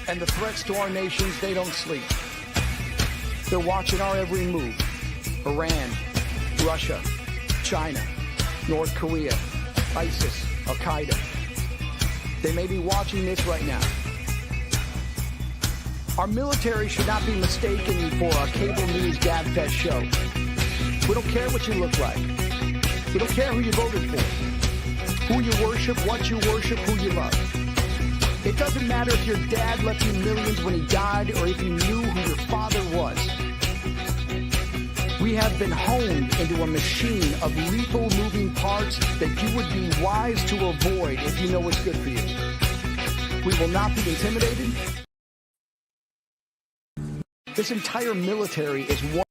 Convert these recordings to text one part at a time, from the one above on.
And the threats to our nations, they don't sleep. They're watching our every move. Iran, Russia, China, North Korea, ISIS, Al-Qaeda. They may be watching this right now. Our military should not be mistaken for a cable news gabfest show. We don't care what you look like. We don't care who you voted for, who you worship, what you worship, who you love. It doesn't matter if your dad left you millions when he died or if you knew who your father was. We have been honed into a machine of lethal moving parts that you would be wise to avoid if you know what's good for you. We will not be intimidated. This entire military is one.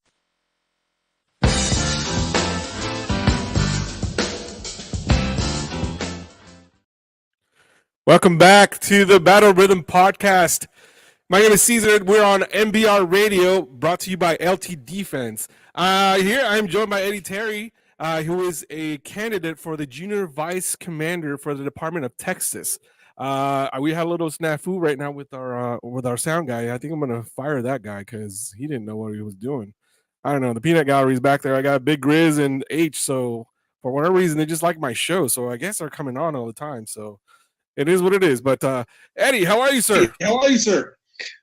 Welcome back to the Battle Rhythm Podcast. My name is Caesar. We're on MBR Radio, brought to you by LT Defense. Here I'm joined by Eddie Terry, who is a candidate for the Junior Vice Commander for the Department of Texas. We had a little snafu right now with our sound guy. I think I'm gonna fire that guy because he didn't know what he was doing. I don't know. The peanut gallery's back there. I got Big Grizz and H. So for whatever reason, they just like my show. So I guess they're coming on all the time. So it is what it is. But Eddie, how are you, sir? How are you, sir?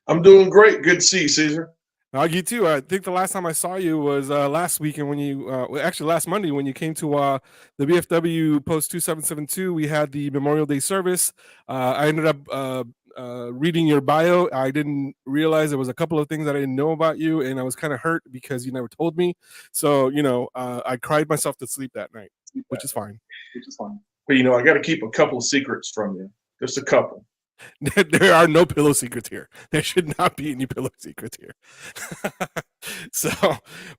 I'm doing great. Good to see you, Caesar. You too. I think the last time I saw you was last weekend when you, actually last Monday when you came to the VFW Post 2772. We had the Memorial Day service. I ended up reading your bio. I didn't realize there was a couple of things that I didn't know about you, and I was kind of hurt because you never told me. So, I cried myself to sleep that night, which is fine. But, I got to keep a couple of secrets from you. Just a couple. There are no pillow secrets here. There should not be any pillow secrets here.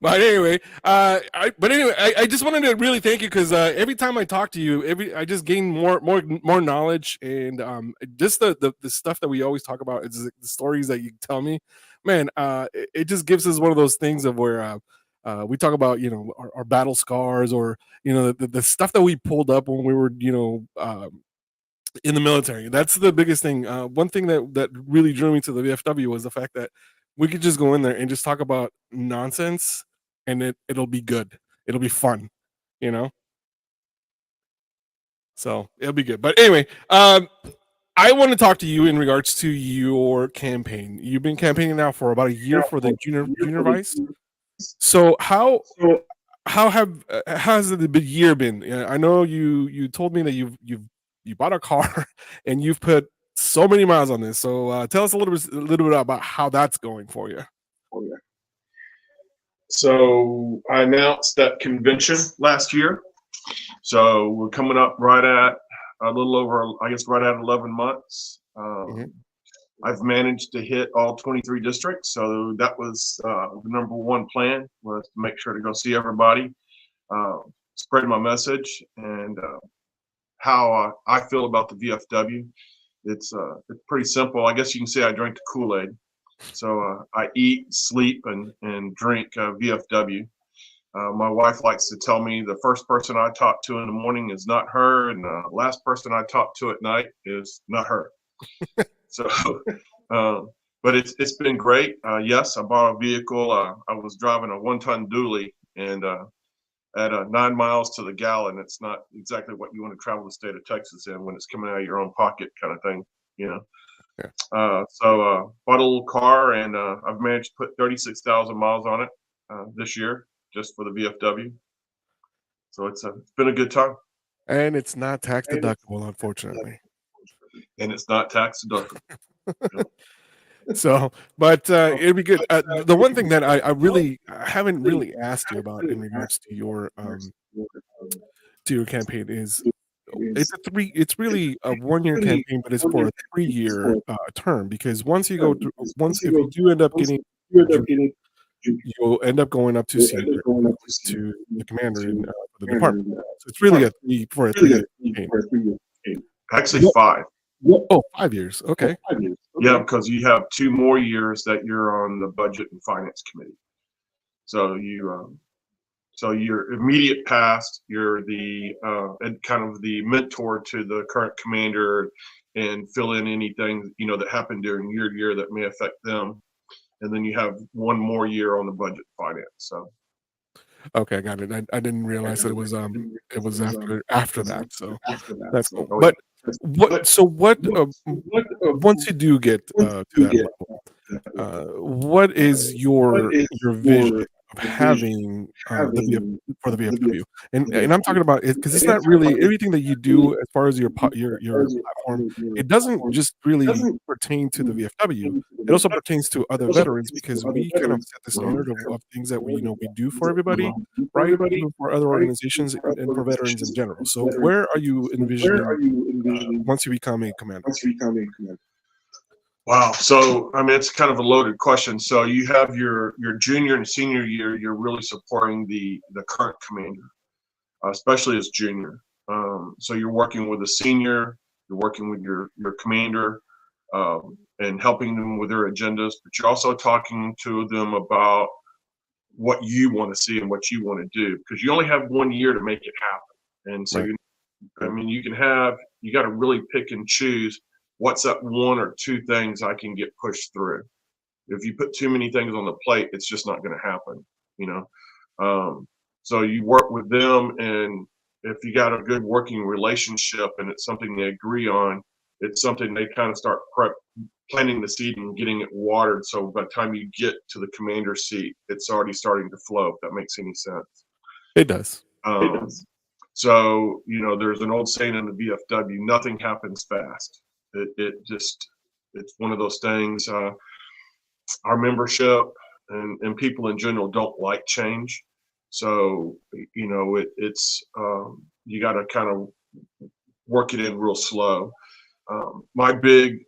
But anyway, I just wanted to really thank you because every time I talk to you, I just gain more knowledge, and just the stuff that we always talk about is the stories that you tell me. Man, it just gives us one of those things of where we talk about our battle scars, or the stuff that we pulled up when we were in the military. That's the biggest thing. One thing that really drew me to the VFW was the fact that we could just go in there and just talk about nonsense, and it'll be good. It'll be fun, So it'll be good. But anyway, I want to talk to you in regards to your campaign. You've been campaigning now for about a year for the junior vice. So how has the year been? I know you told me that you bought a car and you've put so many miles on this. So tell us a little bit about how that's going for you. So I announced that convention last year. So we're coming up right at a little over, I guess, right at 11 months. I've managed to hit all 23 districts. So that was the number one plan, was to make sure to go see everybody, spread my message, and how I feel about the VFW. It's pretty simple. I guess you can say I drink the Kool-Aid. So I eat, sleep, and drink VFW. My wife likes to tell me the first person I talk to in the morning is not her, and the last person I talk to at night is not her. So, but it's been great. Yes, I bought a vehicle. I was driving a 1-ton dually, and at 9 miles to the gallon, it's not exactly what you want to travel the state of Texas in when it's coming out of your own pocket, kind of thing, Yeah. So bought a little car, and I've managed to put 36,000 miles on it this year, just for the VFW. So it's been a good time. And it's not tax deductible, unfortunately. And it's not tax deductible. So, but it'd be good. The one thing that I haven't really asked you about in regards to your campaign is it's really a 1-year campaign, but it's for a 3-year term, because if you do end up getting, you'll end up going up to senior, to the commander in the department. So it's really a 3-year campaign. Actually 5. Oh, 5 years. Okay. Yeah, because you have 2 more years that you're on the Budget and Finance Committee. So so your immediate past, you're the and kind of the mentor to the current commander. and fill in anything, that happened during your year that may affect them. And then you have one more year on the budget finance. So Okay, I got it. I didn't realize that it was after that. So that's cool. oh, yeah. But once you do get to that level, what is your vision of having for the VFW? And I'm talking about it because it's not really everything that you do as far as your platform. It doesn't just really pertain to the VFW. It also pertains to other veterans because we kind of set the standard of things that we do for everybody, right? Even for other organizations and for veterans in general. So where are you envisioning once you become a commander? Wow. So, I mean, it's kind of a loaded question. So you have your junior and senior year, you're really supporting the current commander, especially as junior. So you're working with a senior, you're working with your commander, and helping them with their agendas, but you're also talking to them about what you want to see and what you want to do, because you only have 1 year to make it happen. And so, Right. you got to really pick and choose what's that one or two things I can get pushed through. If you put too many things on the plate, it's just not going to happen, you know? So you work with them, and if you got a good working relationship and it's something they agree on, it's something they kind of start planting the seed and getting it watered. So by the time you get to the commander seat, it's already starting to flow, if that makes any sense. It does. So, there's an old saying in the VFW, nothing happens fast. It's one of those things. Our membership and people in general don't like change. So, it's you got to kind of work it in real slow. My big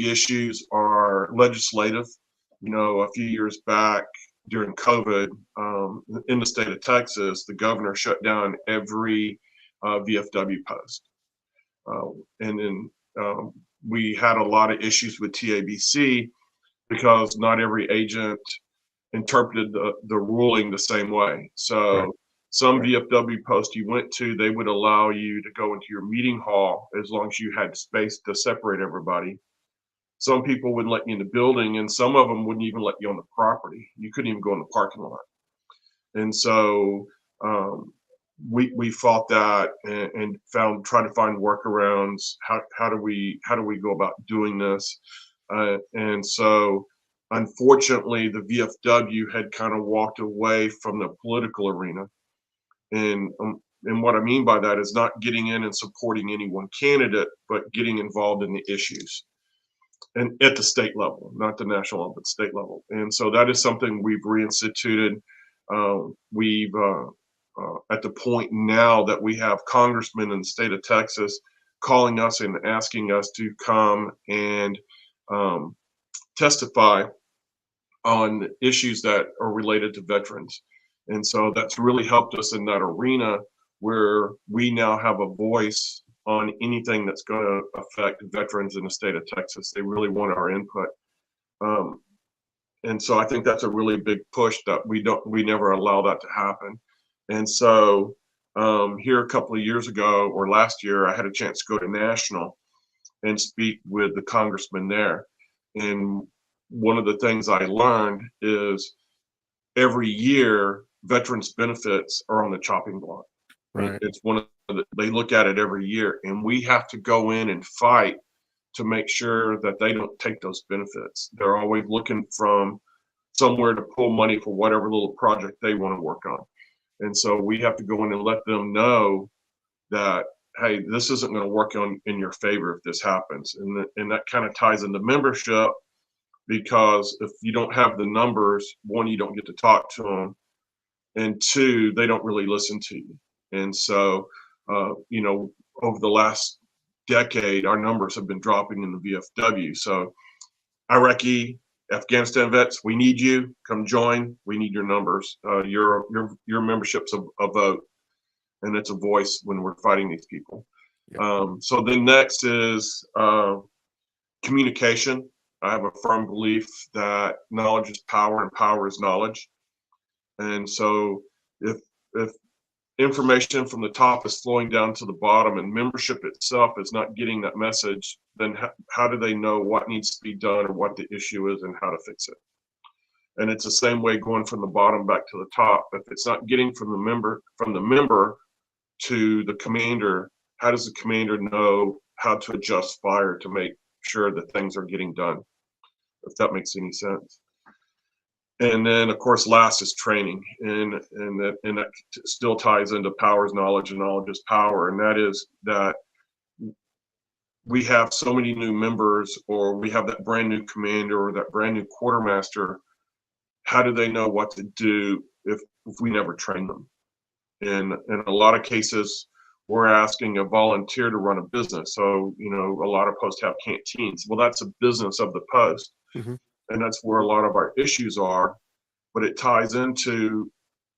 issues are legislative. A few years back during COVID, in the state of Texas, the governor shut down every VFW post, and then we had a lot of issues with TABC because not every agent interpreted the ruling the same way. So Right. some VFW posts you went to, they would allow you to go into your meeting hall as long as you had space to separate everybody. Some people wouldn't let you in the building, and some of them wouldn't even let you on the property. You couldn't even go in the parking lot. And so we fought that and tried to find workarounds. How do we go about doing this? And so, unfortunately, the VFW had kind of walked away from the political arena. And what I mean by that is not getting in and supporting any one candidate, but getting involved in the issues, and at the state level, not the national level, but state level. And so that is something we've reinstituted. We've at the point now that we have congressmen in the state of Texas calling us and asking us to come and testify on issues that are related to veterans. And so that's really helped us in that arena where we now have a voice on anything that's going to affect veterans in the state of Texas. They really want our input. And so I think that's a really big push that we never allow that to happen. And so here a couple of years ago, or last year, I had a chance to go to national and speak with the congressman there. And one of the things I learned is every year veterans benefits are on the chopping block. Right. It's they look at it every year, and we have to go in and fight to make sure that they don't take those benefits. They're always looking from somewhere to pull money for whatever little project they want to work on. And so we have to go in and let them know that, hey, this isn't going to work in your favor if this happens. And that kind of ties into membership, because if you don't have the numbers, one, you don't get to talk to them, and two, they don't really listen to you. And so, over the last decade, our numbers have been dropping in the VFW. So Iraqi, Afghanistan vets, we need you. Come join. We need your numbers. Your membership's a vote, and it's a voice when we're fighting these people. Yeah. So then next is communication. I have a firm belief that knowledge is power and power is knowledge. And so if information from the top is flowing down to the bottom and membership itself is not getting that message, then how do they know what needs to be done or what the issue is and how to fix it? And it's the same way going from the bottom back to the top. If it's not getting from the member to the commander, how does the commander know how to adjust fire to make sure that things are getting done? If that makes any sense. And then, of course, last is training, and that still ties into power is knowledge and knowledge is power. And that is that we have so many new members, or we have that brand new commander or that brand new quartermaster. How do they know what to do if we never train them? And in a lot of cases, we're asking a volunteer to run a business. So, a lot of posts have canteens. Well, that's a business of the post. Mm-hmm. And that's where a lot of our issues are, but it ties into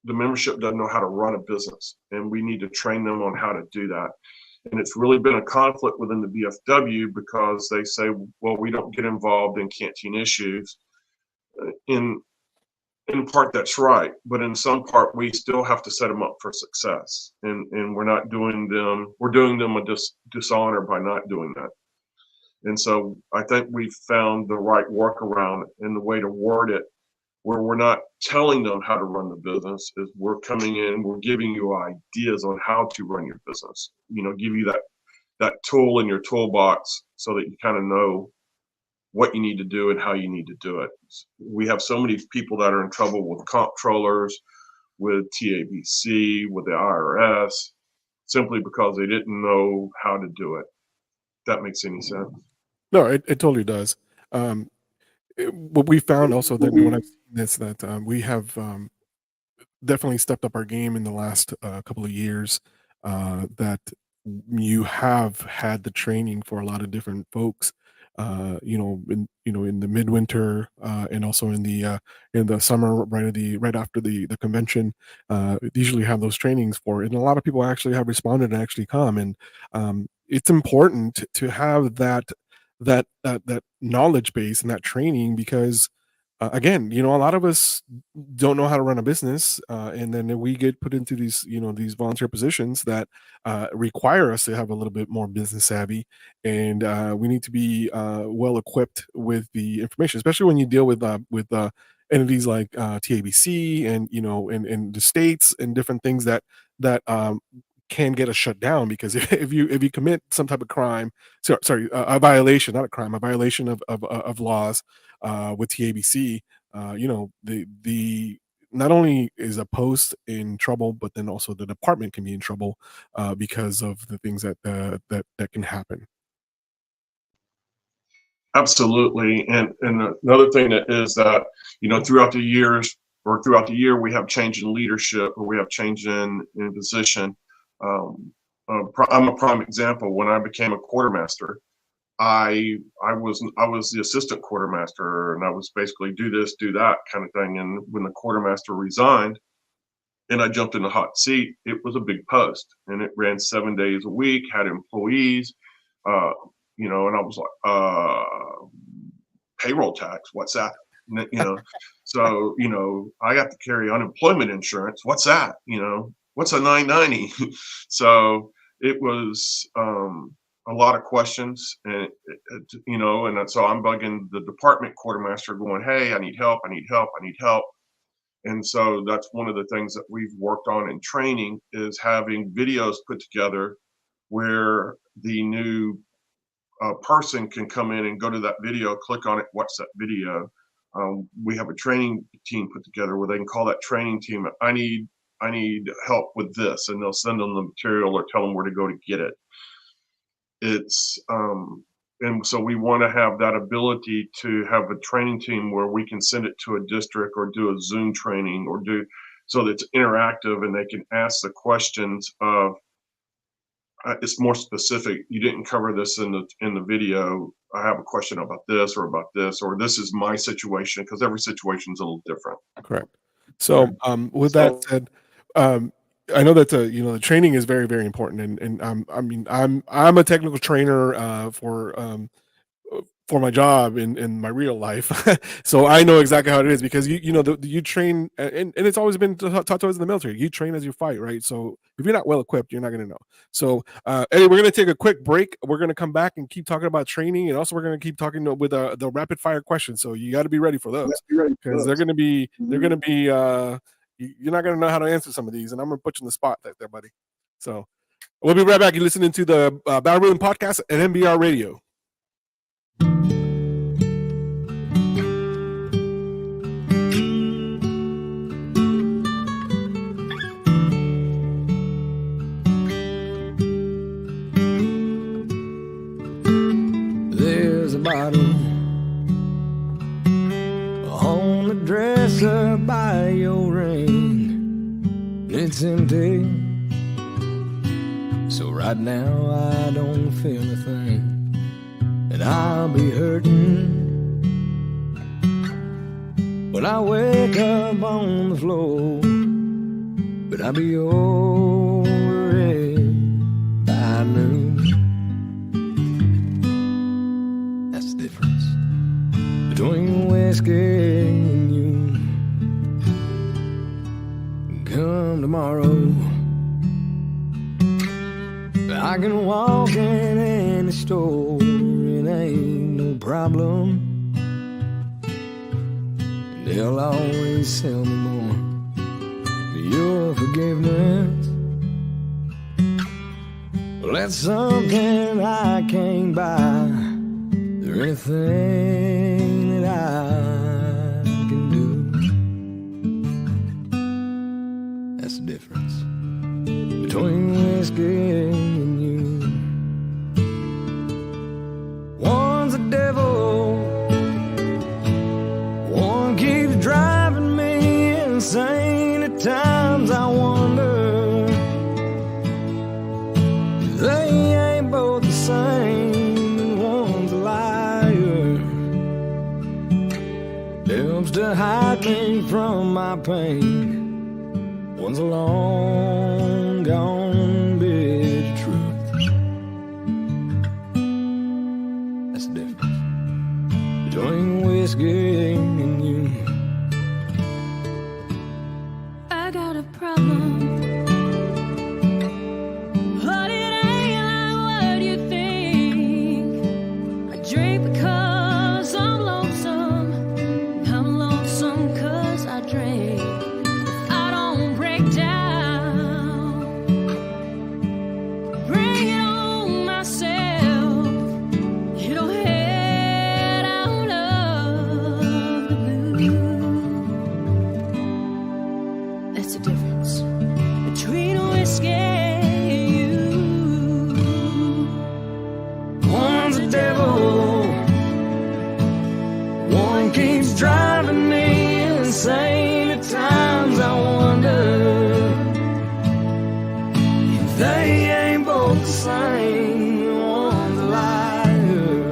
the membership doesn't know how to run a business, and we need to train them on how to do that. And it's really been a conflict within the VFW because they say, well, we don't get involved in canteen issues. In part, that's right, but in some part, we still have to set them up for success, and we're not doing them. We're doing them a dishonor by not doing that. And so I think we've found the right workaround and the way to word it, where we're not telling them how to run the business, is we're coming in, we're giving you ideas on how to run your business, give you that tool in your toolbox so that you kind of know what you need to do and how you need to do it. We have so many people that are in trouble with comptrollers, with TABC, with the IRS, simply because they didn't know how to do it. If that makes any sense. No, it totally does. What we found also that when I've seen this, that we have definitely stepped up our game in the last couple of years. That you have had the training for a lot of different folks. In the midwinter and also in the summer, right after the convention, usually have those trainings for, and a lot of people actually have responded and actually come, and it's important to have that knowledge base and that training, because again, a lot of us don't know how to run a business, and then we get put into these volunteer positions that require us to have a little bit more business savvy, and we need to be well equipped with the information, especially when you deal with entities like TABC and and the states and different things that can get us shut down, because if you commit some type of crime, a violation, not a crime, a violation of laws with TABC, the not only is a post in trouble, but then also the department can be in trouble because of the things that can happen. Absolutely, and another thing that is that throughout the years or throughout the year we have change in leadership, or we have change in position. I'm a prime example. When I became a quartermaster, I was the assistant quartermaster, and I was basically do this, do that kind of thing. And when the quartermaster resigned, and I jumped in the hot seat, it was a big post, and it ran 7 days a week, had employees, and I was like, payroll tax, what's that? So I got to carry unemployment insurance. What's that? What's a 990? So it was a lot of questions, and and so I'm bugging the department quartermaster, going, "Hey, I need help! I need help! I need help!" And so that's one of the things that we've worked on in training, is having videos put together where the new person can come in and go to that video, click on it, watch that video. We have a training team put together where they can call that training team, I need help with this, and they'll send them the material or tell them where to go to get it. It's and so we want to have that ability to have a training team where we can send it to a district or do a Zoom training, or do so that it's interactive and they can ask the questions of it's more specific. You didn't cover this in the video. I have a question about this, or this is my situation, because every situation is a little different. Correct. So with that said, I know that the training is very, very important, and I'm a technical trainer for for my job in my real life. So I know exactly how it is, because you train, and it's always been taught to us in the military. You train as you fight, right? So if you're not well equipped, you're not going to know. So Eddie, we're going to take a quick break. We're going to come back and keep talking about training, and also we're going to keep talking with the rapid fire questions. So you got to be ready for those, because they're going to be you're not going to know how to answer some of these, and I'm going to put you in the spot there, buddy. So we'll be right back. You're listening to the Battle Rhythm Podcast at MBR Radio. There's a bottle on the dresser by your ring. It's empty, so right now I don't feel a thing, and I'll be hurting when I wake up on the floor, but I'll be over it by noon. That's the difference between whiskey and you. Come tomorrow, I can walk in any store, it ain't no problem. And they'll always sell me more for your forgiveness. Well, that's something I can't buy. Is there anything that I can do? That's the difference between whiskey and you. One's a devil, one keeps driving me insane. At times I wonder they ain't both the same, and one's a liar, helps to hide me from my pain. One's a long gone bit of truth. That's the difference between whiskey and you. I got a problem, but it ain't like what you think. I drink because I'm lonesome, and I'm lonesome cause I drink. Driving me insane. At times I wonder if they ain't both the same. One's a liar,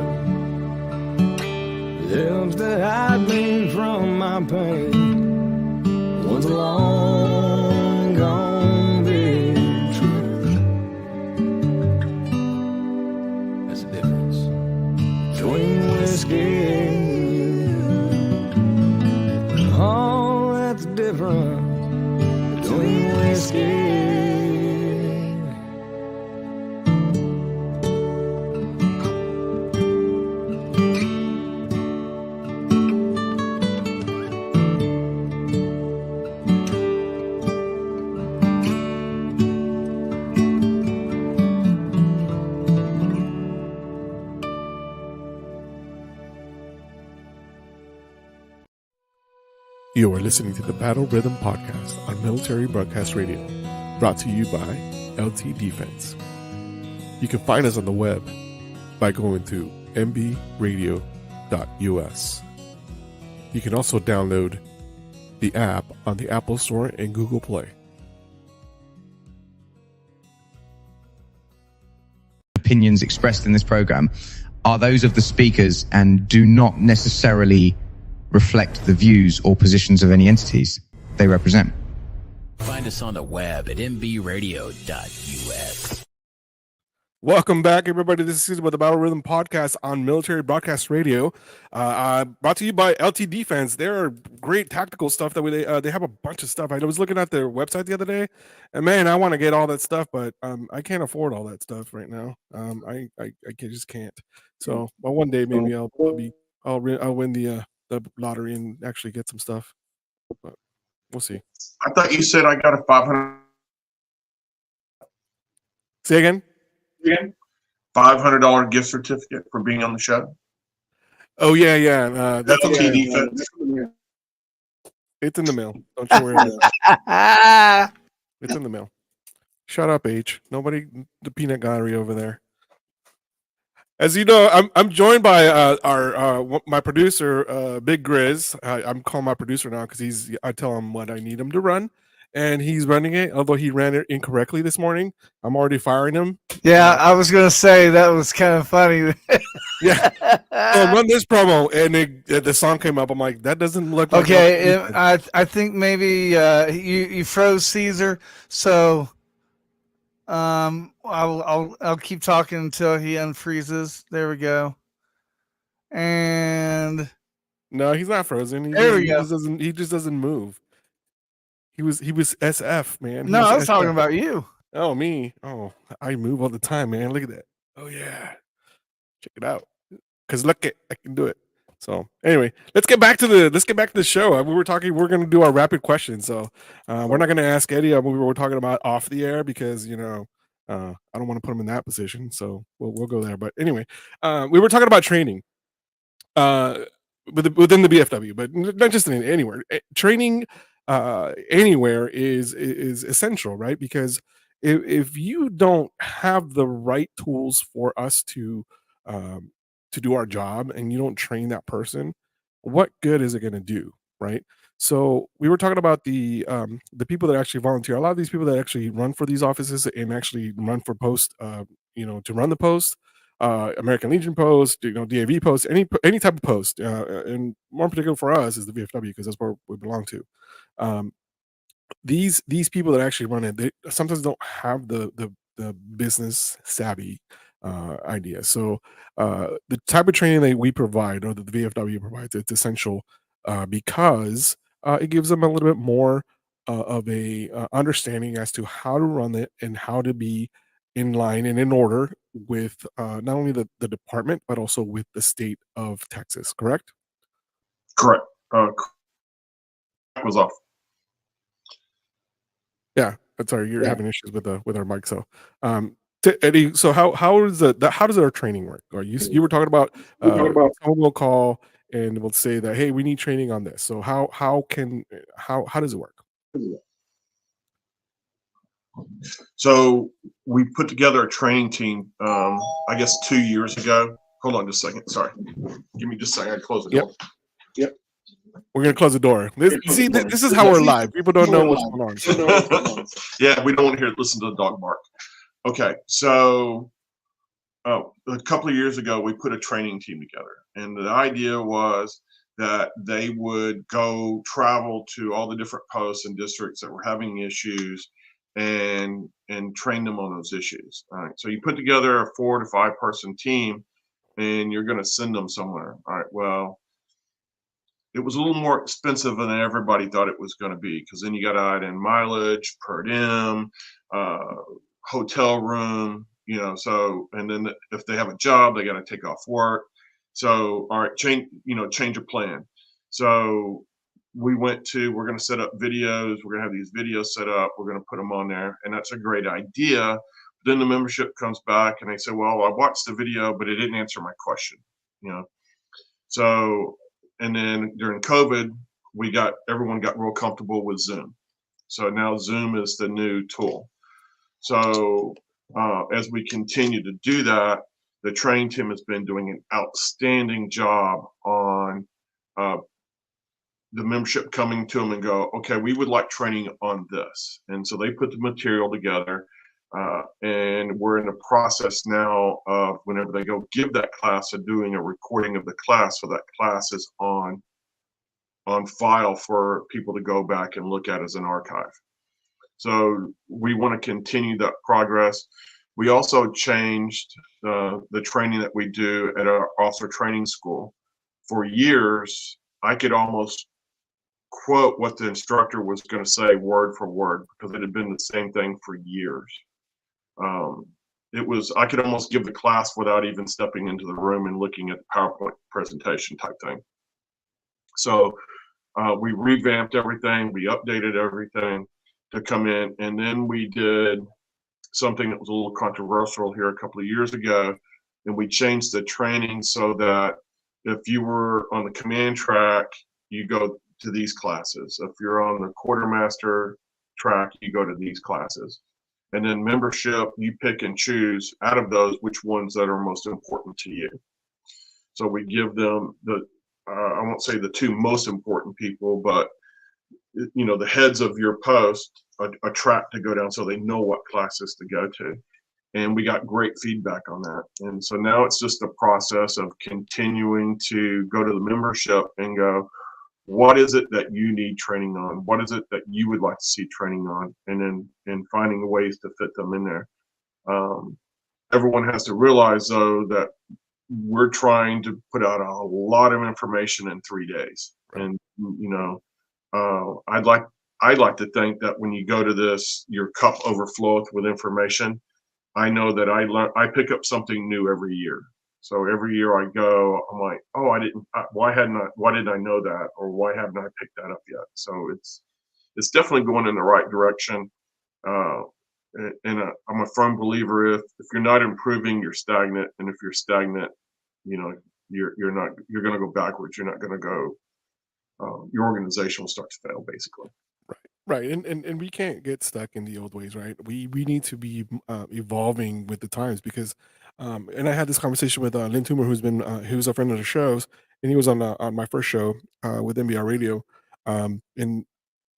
helps to hide me from my pain. One's a long gone bit of truth. That's the difference between whiskey. Oh, that's the difference between whiskey. You are listening to the Battle Rhythm Podcast on Military Broadcast Radio, brought to you by LT Defense. You can find us on the web by going to mbradio.us. You can also download the app on the Apple Store and Google Play. Opinions expressed in this program are those of the speakers and do not necessarily reflect the views or positions of any entities they represent. Find us on the web at mbradio.us. Welcome back, everybody. This is with the Battle Rhythm Podcast on Military Broadcast Radio, brought to you by LT Defense. They're great tactical stuff that they have a bunch of stuff. I was looking at their website the other day, and man, I want to get all that stuff, but I can't afford all that stuff right now. Just can't. So, but one day maybe I'll win the lottery and actually get some stuff. But we'll see. I thought you said I got a 500. Say again. $500 gift certificate for being on the show. Oh yeah. That's LT Defense. It's in the mail. Don't you worry about it. It's in the mail. Shut up, H. Nobody, the peanut gallery over there. As you know, I'm joined by my producer, Big Grizz. I'm calling my producer now because I tell him what I need him to run, and he's running it. Although he ran it incorrectly this morning, I'm already firing him. Yeah, I was gonna say that was kind of funny. Yeah, so run this promo, and the song came up. I'm like, that doesn't look like Okay, I think maybe you froze Caesar, so I'll keep talking until he unfreezes. There we go. And no, he's not frozen. There we he go. He just doesn't move. He was SF, man. He no, I was SF. talking about you. Oh, me. Oh, I move all the time, man. Look at that. Oh yeah, check it out. Cause look, I can do it. So anyway, let's get back to the show. We were talking. We're going to do our rapid questions. So we're not going to ask Eddie what we were talking about off the air because I don't want to put him in that position. So we'll go there. But anyway, we were talking about training within the BFW, but not just anywhere. Training anywhere is essential, right? Because if you don't have the right tools for us to do our job and you don't train that person, what good is it going to do, right? So we were talking about the people that actually volunteer. A lot of these people that actually run for these offices and actually run for post, to run the post, American Legion post, DAV post, any type of post, and more in particular for us is the VFW because that's where we belong to. These people that actually run it, they sometimes don't have the business savvy idea. So the type of training that we provide or that the VFW provides, it's essential because it gives them a little bit more of a understanding as to how to run it and how to be in line and in order with not only the department but also with the state of Texas. Correct? Correct. Was off. Yeah, sorry, you're having issues with our mic. So, Eddie, so how does our training work? Or you were talking about someone will call and will say that, hey, we need training on this. So how does it work? So we put together a training team, I guess 2 years ago. Hold on just a second. Sorry. Give me just a second. I close the door. Yep. We're gonna close the door. This is how we're live. People don't know what's going on. Yeah, we don't want to listen to the dog bark. Okay, so a couple of years ago, we put a training team together, and the idea was that they would go travel to all the different posts and districts that were having issues and train them on those issues. All right, so you put together a 4 to 5 person team, and you're going to send them somewhere. All right, well, it was a little more expensive than everybody thought it was going to be because then you got to add in mileage, per diem, hotel room, so, and then if they have a job, they got to take off work. So, all right, change your plan. So we're going to set up videos. We're going to have these videos set up. We're going to put them on there. And that's a great idea. But then the membership comes back and they say, well, I watched the video, but it didn't answer my question, So, and then during COVID, everyone got real comfortable with Zoom. So now Zoom is the new tool. So as we continue to do that, the training team has been doing an outstanding job on the membership coming to them and go, okay, we would like training on this. And so they put the material together. And we're in the process now of whenever they go give that class of doing a recording of the class, so that class is on file for people to go back and look at as an archive. So we want to continue that progress. We also changed the training that we do at our officer training school. For years, I could almost quote what the instructor was going to say word for word because it had been the same thing for years. I could almost give the class without even stepping into the room and looking at the PowerPoint presentation type thing. So we revamped everything, we updated everything to come in, and then we did something that was a little controversial here a couple of years ago, and we changed the training so that if you were on the command track, you go to these classes. If you're on the quartermaster track, you go to these classes. And then membership, you pick and choose out of those which ones that are most important to you. So we give them I won't say the two most important people, but the heads of your post a track to go down so they know what classes to go to. And we got great feedback on that. And so now it's just a process of continuing to go to the membership and go, what is it that you need training on? What is it that you would like to see training on? And then finding ways to fit them in there. Everyone has to realize, though, that we're trying to put out a lot of information in 3 days. And, I'd like to think that when you go to this, your cup overfloweth with information. I know that I pick up something new every year. So every year I go, I'm like, oh, why didn't I know that? Or why haven't I picked that up yet? So it's definitely going in the right direction. And I'm a firm believer if you're not improving, you're stagnant. And if you're stagnant, you're going to go backwards. You're not going to go, your organization will start to fail basically. Right, and we can't get stuck in the old ways, right? We need to be evolving with the times because, and I had this conversation with Lynn Toomer, who's a friend of the shows, and he was on my first show with NBR Radio, and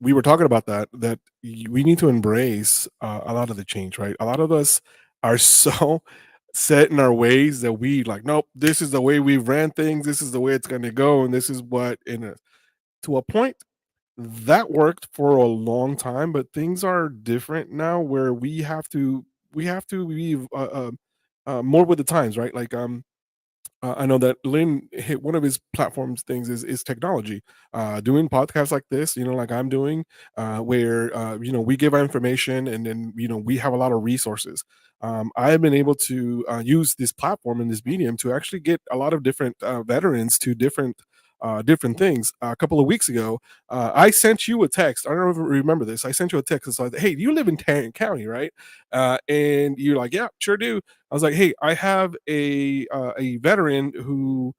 we were talking about that we need to embrace a lot of the change, right? A lot of us are so set in our ways that we like, nope, this is the way we ran things, this is the way it's going to go, and this is what to a point that worked for a long time, but things are different now where we have to be more with the times, right? Like I know that Lynn hit one of his platforms things is technology. Doing podcasts like this, like I'm doing, where we give our information and then we have a lot of resources. I have been able to use this platform and this medium to actually get a lot of different veterans to different things. A couple of weeks ago, I sent you a text. I don't know if you remember this. I sent you a text and said, "Hey, you live in Tarrant County, right?" And you're like, "Yeah, sure do." I was like, "Hey, I have a veteran who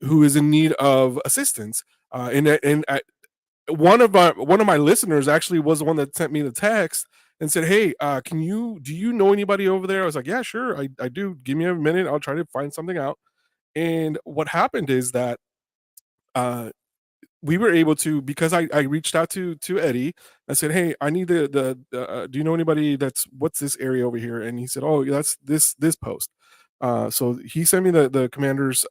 is in need of assistance." One of my listeners actually was the one that sent me the text and said, "Hey, do you know anybody over there?" I was like, "Yeah, sure, I do. Give me a minute. I'll try to find something out." And what happened is that uh, we were able to because I reached out to Eddie. I said, "Hey, I need do you know anybody what's this area over here?" And he said, "Oh, that's this post." So he sent me the commander's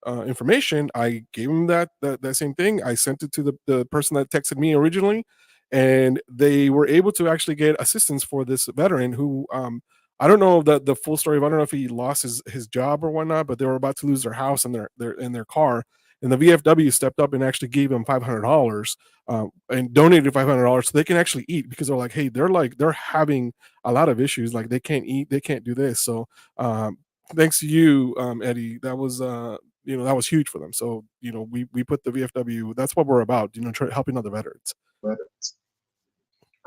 information. I gave him that same thing. I sent it to the person that texted me originally, and they were able to actually get assistance for this veteran who I don't know the full story. I don't know if he lost his job or whatnot, but they were about to lose their house and their car, and the VFW stepped up and actually gave him $500 and donated $500 so they can actually eat because they're like, hey, they're having a lot of issues, like they can't eat, they can't do this. So thanks to you, Eddie, that was that was huge for them. So we put the VFW. That's what we're about. Helping other veterans. But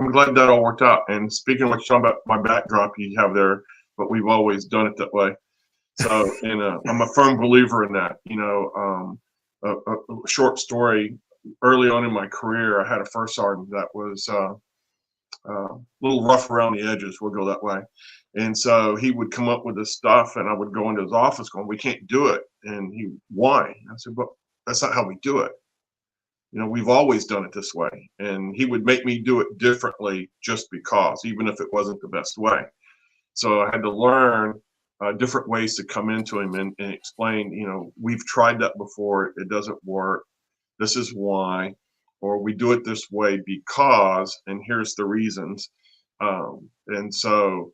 I'm glad that all worked out. And speaking of what you're talking about, my backdrop you have there, but we've always done it that way. So, and I'm a firm believer in that. A short story. Early on in my career, I had a first sergeant that was a little rough around the edges. We'll go that way. And so he would come up with this stuff, and I would go into his office going, "We can't do it." And why? I said, "But that's not how we do it. We've always done it this way." And he would make me do it differently just because, even if it wasn't the best way. So I had to learn different ways to come into him and explain, we've tried that before. It doesn't work. This is why, or we do it this way because, and here's the reasons. And so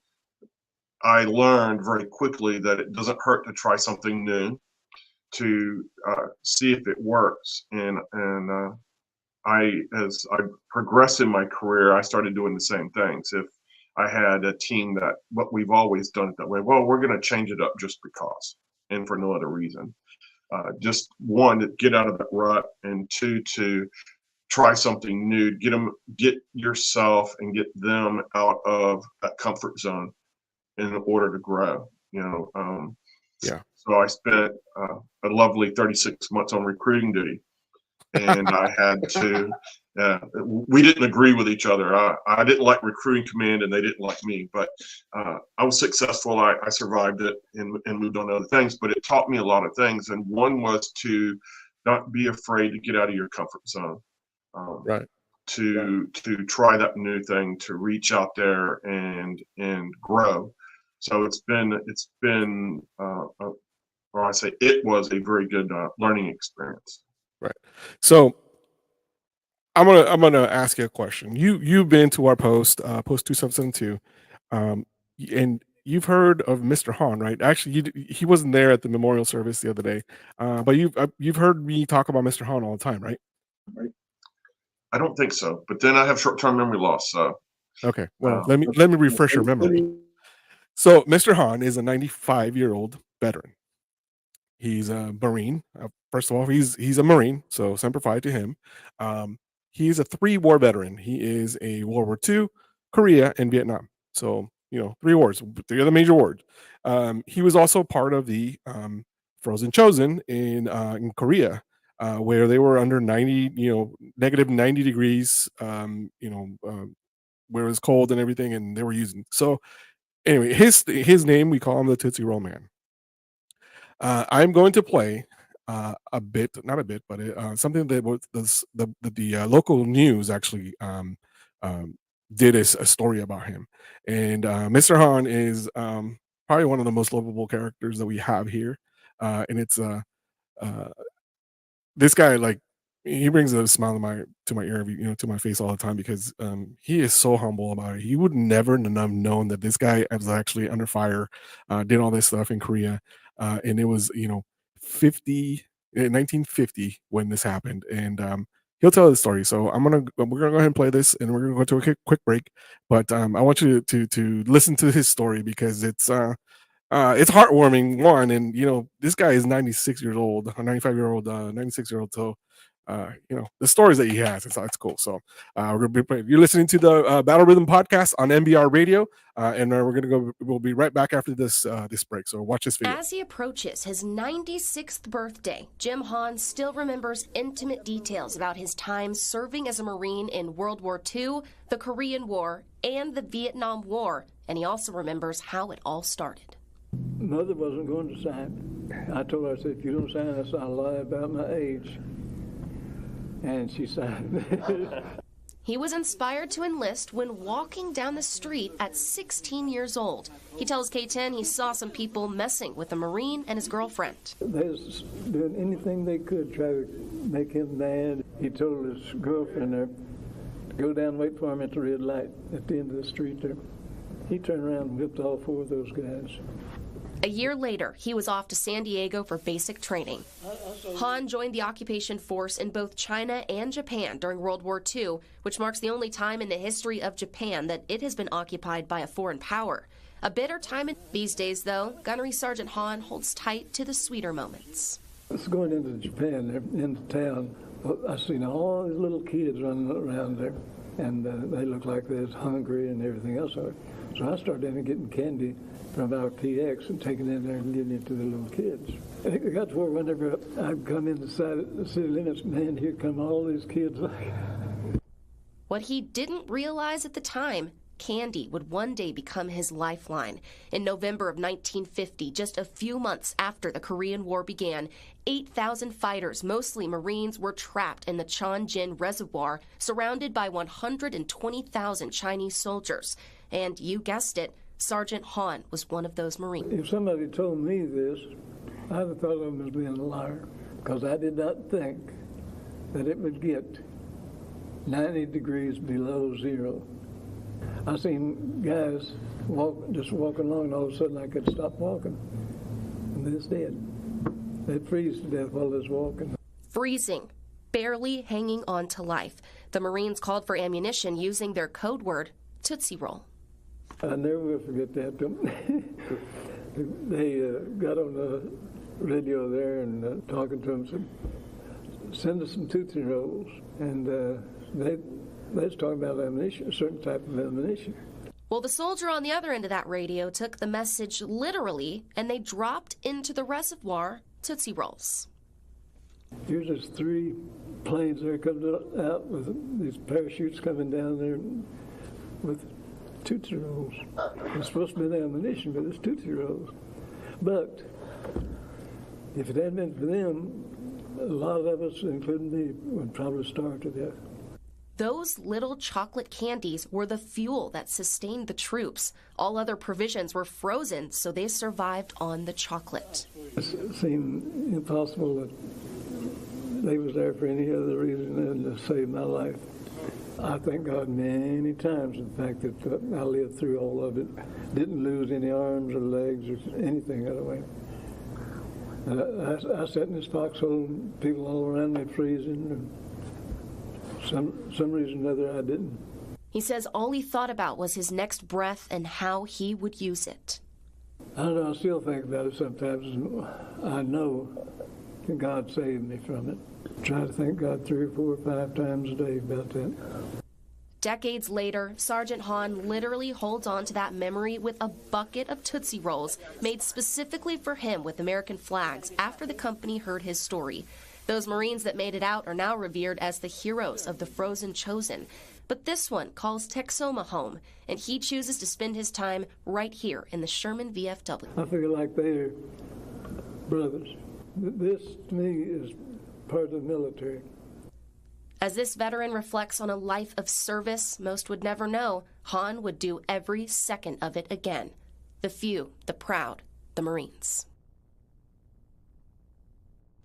I learned very quickly that it doesn't hurt to try something new, to see if it works. And as I progressed in my career, I started doing the same things. If I had a team that, what we've always done it that way, well, we're going to change it up just because, and for no other reason. Just one, to get out of that rut, and two, to try something new, get yourself and get them out of that comfort zone in order to grow. Yeah. So I spent a lovely 36 months on recruiting duty, and I had to. We didn't agree with each other. I didn't like recruiting command, and they didn't like me. But I was successful. I survived it and moved on to other things. But it taught me a lot of things, and one was to not be afraid to get out of your comfort zone. Right. To try that new thing, to reach out there and grow. So it was a very good learning experience. Right. So I'm gonna ask you a question. You've been to our post 2772, and you've heard of Mr. Hahn, right? Actually, he wasn't there at the memorial service the other day, but you've heard me talk about Mr. Hahn all the time, right? I don't think so, but then I have short-term memory loss. So okay, well, let me refresh your memory. So Mr. Hahn is a 95-year-old veteran. He's a Marine. First of all, he's a Marine, so Semper Fi to him. He's a 3-war veteran. He is a World War II, Korea, and Vietnam. So 3 wars, 3 of the major wars. He was also part of the Frozen Chosen in Korea, where they were under negative 90 degrees, where it was cold and everything, and they were using. So anyway, his name, we call him the Tootsie Roll Man. I'm going to play not a bit, but something that was the local news actually did a story about him. And Mr. Hahn is probably one of the most lovable characters that we have here, and it's this guy, like, he brings a smile to my ear, to my face all the time, because he is so humble about it. He would never have known that this guy was actually under fire, did all this stuff in Korea, and it was 1950 when this happened, and he'll tell the story. So we're gonna go ahead and play this, and we're gonna go to a quick break. But I want you to listen to his story, because it's heartwarming, one, and this guy is 96 years old, a 95-year-old, 96-year-old. So the stories that he has, it's cool. So you're listening to the Battle Rhythm podcast on MBR Radio, and we'll be right back after this break. So watch this video. As he approaches his 96th birthday, Jim Hahn still remembers intimate details about his time serving as a Marine in World War II, the Korean War, and the Vietnam War, and he also remembers how it all started. Mother wasn't going to sign. I told her, I said, if you don't sign this, I'll lie about my age. And she signed. He was inspired to enlist when walking down the street at 16 years old. He tells K10 he saw some people messing with a Marine and his girlfriend. They was doing anything they could try to make him mad. He told his girlfriend there to go down and wait for him at the red light at the end of the street there. He turned around and whipped all 4 of those guys. A year later, he was off to San Diego for basic training. Hahn joined the occupation force in both China and Japan during World War II, which marks the only time in the history of Japan that it has been occupied by a foreign power. A bitter time these days, though. Gunnery Sergeant Hahn holds tight to the sweeter moments. It's going into Japan, there, into town. I seen all these little kids running around there, and they looked like they was hungry and everything else. So I started getting candy from our PX and taking it in there and giving it to the little kids. It got to where whenever I'd come inside the city limits, man, here come all these kids. What he didn't realize at the time, candy would one day become his lifeline. In November of 1950, just a few months after the Korean War began, 8,000 fighters, mostly Marines, were trapped in the Chonjin Reservoir, surrounded by 120,000 Chinese soldiers. And you guessed it, Sergeant Hahn was one of those Marines. If somebody told me this, I'd have thought of him as being a liar, because I did not think that it would get 90 degrees below zero I seen guys just walking along, and all of a sudden I could stop walking, and they just dead. They'd freeze to death while they was walking. Freezing, barely hanging on to life. The Marines called for ammunition using their code word, Tootsie Roll. I never will forget that. They got on the radio there and talking to them, said, send us some Tootsie Rolls. And they was talking about ammunition, a certain type of ammunition. Well, the soldier on the other end of that radio took the message literally, and they dropped into the reservoir Tootsie Rolls. Here's just 3 planes there coming out with these parachutes coming down there with Tootsie Rolls. It's supposed to be ammunition, but it's Tootsie Rolls. But if it hadn't been for them, a lot of us, including me, would probably starve to death. Those little chocolate candies were the fuel that sustained the troops. All other provisions were frozen, so they survived on the chocolate. It seemed impossible that they was there for any other reason than to save my life. I thank God many times for the fact that I lived through all of it. Didn't lose any arms or legs or anything that way. I sat in this foxhole and people all around me freezing. And some reason or other I didn't. He says all he thought about was his next breath and how he would use it. I don't know, I still think about it sometimes. I know that God saved me from it. Try to thank God 3 or 4 or 5 times a day about that. Decades later, Sergeant Hahn literally holds on to that memory with a bucket of Tootsie Rolls made specifically for him with American flags after the company heard his story. Those Marines that made it out are now revered as the heroes of the Frozen Chosen. But this one calls Texoma home, and he chooses to spend his time right here in the Sherman VFW. I feel like they're brothers. This, to me, is part of the military. As this veteran reflects on a life of service most would never know, Hahn would do every second of it again. The few, the proud, the Marines.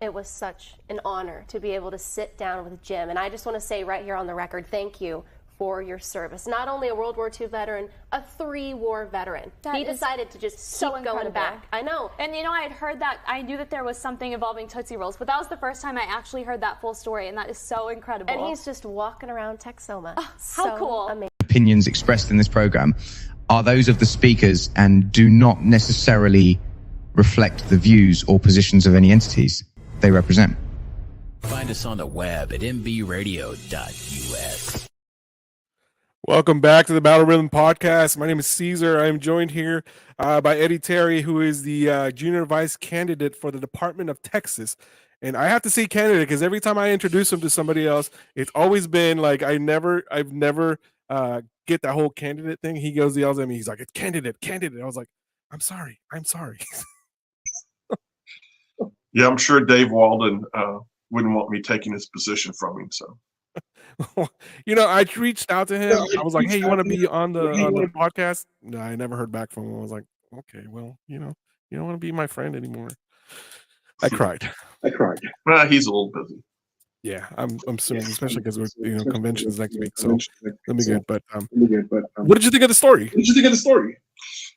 It was such an honor to be able to sit down with Jim. And I just want to say right here on the record, thank you for your service. Not only a World War II veteran, a 3-war veteran. He decided to just keep going back. I know. And you know, I had heard that, I knew that there was something involving Tootsie Rolls, but that was the first time I actually heard that full story, and that is so incredible. And he's just walking around Texoma. Oh, how cool. Amazing. Opinions expressed in this program are those of the speakers and do not necessarily reflect the views or positions of any entities they represent. Find us on the web at mbradio.us. Welcome back to the Battle Rhythm Podcast. My name is Caesar. I am joined here by Eddie Terry, who is the junior vice candidate for the Department of Texas. And I have to say candidate because every time I introduce him to somebody else, it's always been like I've never get that whole candidate thing. He yells at me. He's like, "It's candidate." I was like, "I'm sorry." Yeah, I'm sure Dave Walden wouldn't want me taking his position from him. So, you know, I reached out to him. I was like, "Hey, you want to be on the podcast?" No, I never heard back from him. I was like, "Okay, well, you know, you don't want to be my friend anymore." I cried. Well, he's a little busy. Yeah, I'm assuming, especially because we're conventions next week, so that'll be good. But what did you think of the story?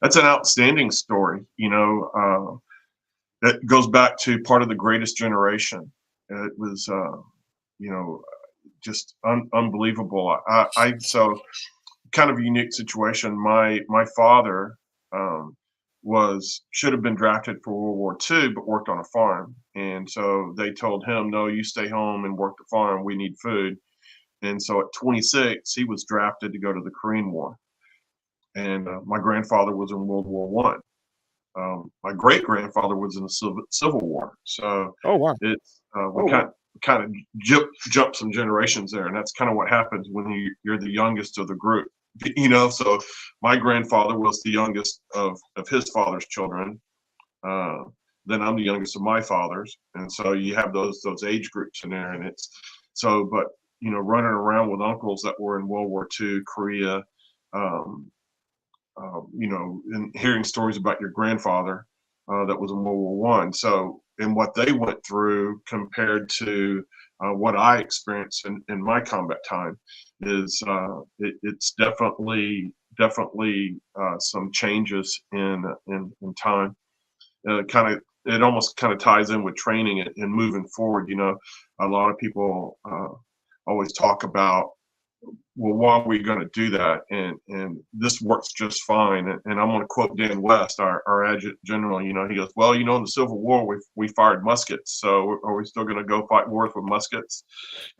That's an outstanding story. You know, that goes back to part of the greatest generation. It was, you know, just unbelievable. I so kind of a unique situation. My father should have been drafted for World War II, but worked on a farm. And so they told him, "No, you stay home and work the farm. We need food." And so at 26, he was drafted to go to the Korean War. And my grandfather was in World War I. My great grandfather was in the Civil War. So oh wow, it's we kind of jump some generations there, and that's kind of what happens when you're the youngest of the group. You know, so my grandfather was the youngest of his father's children. Then I'm the youngest of my father's, and so you have those age groups in there, and it's so. But you know, running around with uncles that were in World War II, Korea, you know, and hearing stories about your grandfather that was in World War I. So and what they went through compared to what I experienced in my combat time is it's definitely some changes in time. It almost kind of ties in with training and moving forward. You know, a lot of people always talk about, well, why are we going to do that? And this works just fine. And I'm going to quote Dan West, our adjutant general. You know, he goes, well, you know, in the Civil War, we fired muskets. So are we still going to go fight wars with muskets?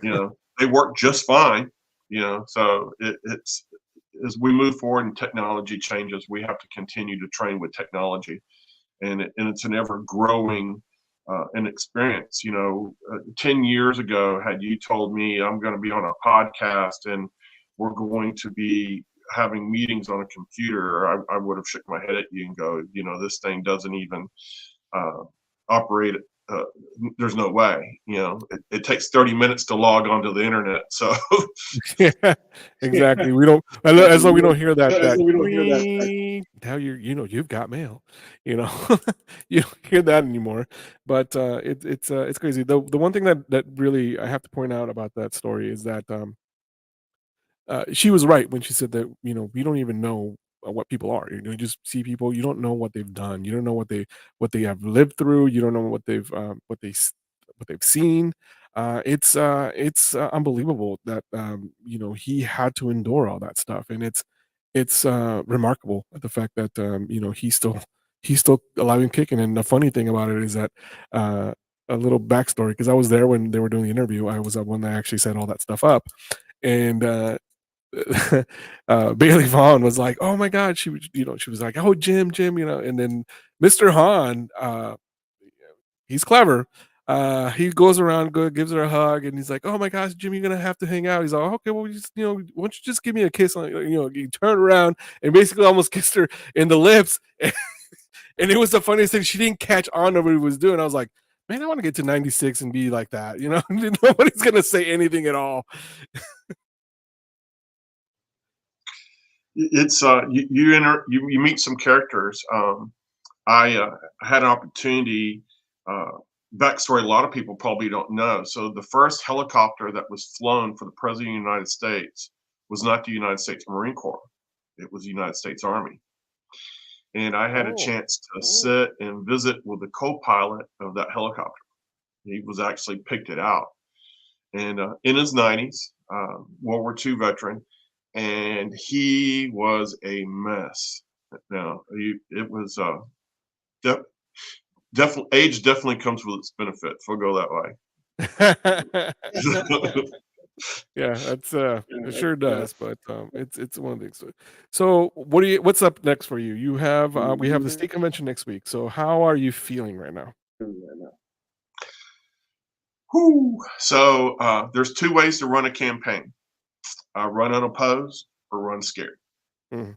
You know, they work just fine. You know, so it's as we move forward and technology changes, we have to continue to train with technology. And it's an ever growing an experience. You know, 10 years ago, had you told me I'm going to be on a podcast and we're going to be having meetings on a computer, I would have shook my head at you and go, you know, this thing doesn't even operate. There's no way. You know, it takes 30 minutes to log onto the internet. So Yeah, exactly. We don't, as though we don't hear that. Now you've got mail. You know, you don't hear that anymore. But it's crazy. The one thing that really I have to point out about that story is that she was right when she said that, you know, we don't even know what people are. You just see people. You don't know what they've done. You don't know what they have lived through. You don't know what they've seen. It's unbelievable that you know, he had to endure all that stuff, and it's remarkable the fact that you know, he's still alive and kicking. And the funny thing about it is that a little backstory, because I was there when they were doing the interview. I was the one that actually set all that stuff up, and Bailey Vaughn was like, "Oh my God," she was, you know, she was like, "Oh, Jim," you know, and then Mr. Hahn, he's clever. He goes around, gives her a hug, and he's like, "Oh my gosh, Jim, you're gonna have to hang out." He's like, "Okay, well, just, you know, why don't you just give me a kiss on," you know, he turned around and basically almost kissed her in the lips, and it was the funniest thing. She didn't catch on to what he was doing. I was like, man, I want to get to 96 and be like that, you know. Nobody's gonna say anything at all. it's you meet some characters. I had an opportunity. Backstory: a lot of people probably don't know. So the first helicopter that was flown for the President of the United States was not the United States Marine Corps; it was the United States Army. And I had a chance to sit and visit with the co-pilot of that helicopter. He was actually picked it out, and in his 90s, World War II veteran, and he was a mess. Now, it was definitely age definitely comes with its benefits. We'll go that way. Yeah, that's it sure does, but it's one of the things. So what's up next for you? You have we have the state convention next week. So how are you feeling right now? Whew. So there's two ways to run a campaign: run unopposed or run scared. Mhm.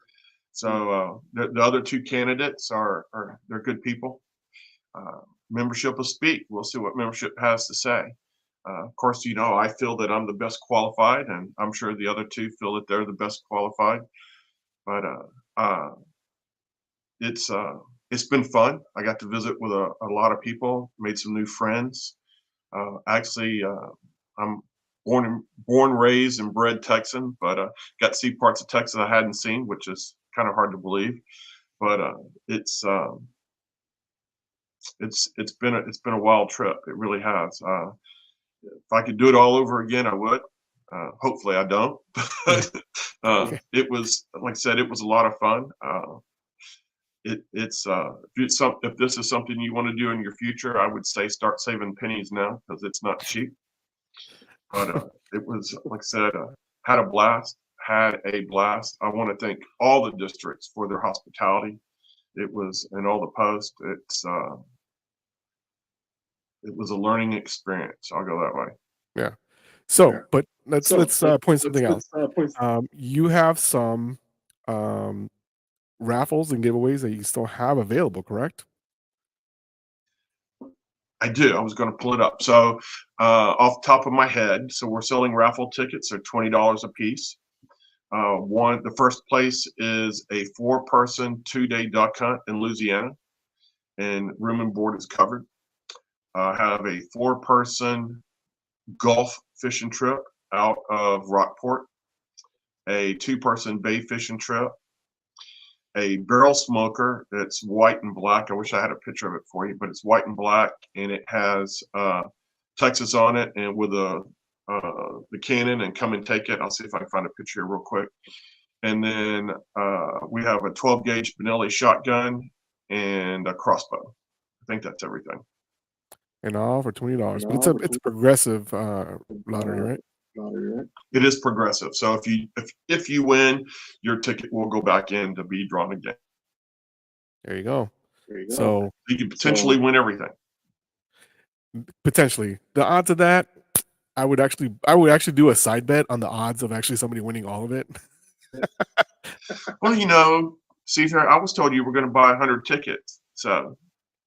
So the other two candidates are they're good people. Membership will speak. We'll see what membership has to say. Of course, you know, I feel that I'm the best qualified, and I'm sure the other two feel that they're the best qualified. But it's been fun. I got to visit with a lot of people, made some new friends. Actually, I'm born, raised, and bred Texan, but got to see parts of Texas I hadn't seen, which is kind of hard to believe. But it's been a wild trip. It really has. If I could do it all over again, I would. Hopefully, I don't. It was, like I said, it was a lot of fun. If this is something you want to do in your future, I would say start saving pennies now, because it's not cheap. But it was, like I said, had a blast. Had a blast. I want to thank all the districts for their hospitality. It was, and all the posts. It was a learning experience. I'll go that way. Yeah. So, but let's point something out. You have some raffles and giveaways that you still have available, correct? I do. I was going to pull it up. So, off the top of my head, so we're selling raffle tickets. They're $20 a piece. The first place is a 4-person 2-day duck hunt in Louisiana, and room and board is covered. have a 4-person Gulf fishing trip out of Rockport, a 2-person bay fishing trip, a barrel smoker that's white and black. I wish I had a picture of it for you, but it's white and black, and it has Texas on it, and with the cannon and come and take it. I'll see if I can find a picture here real quick. And then we have a 12-gauge Benelli shotgun and a crossbow. I think that's everything. And all for $20. But it's a progressive lottery, right? It is progressive. So if you win, your ticket will go back in to be drawn again. There you go. So you can potentially win everything. Potentially, the odds of that, I would actually do a side bet on the odds of actually somebody winning all of it. Well, Caesar, I was told you were going to buy 100 tickets. So.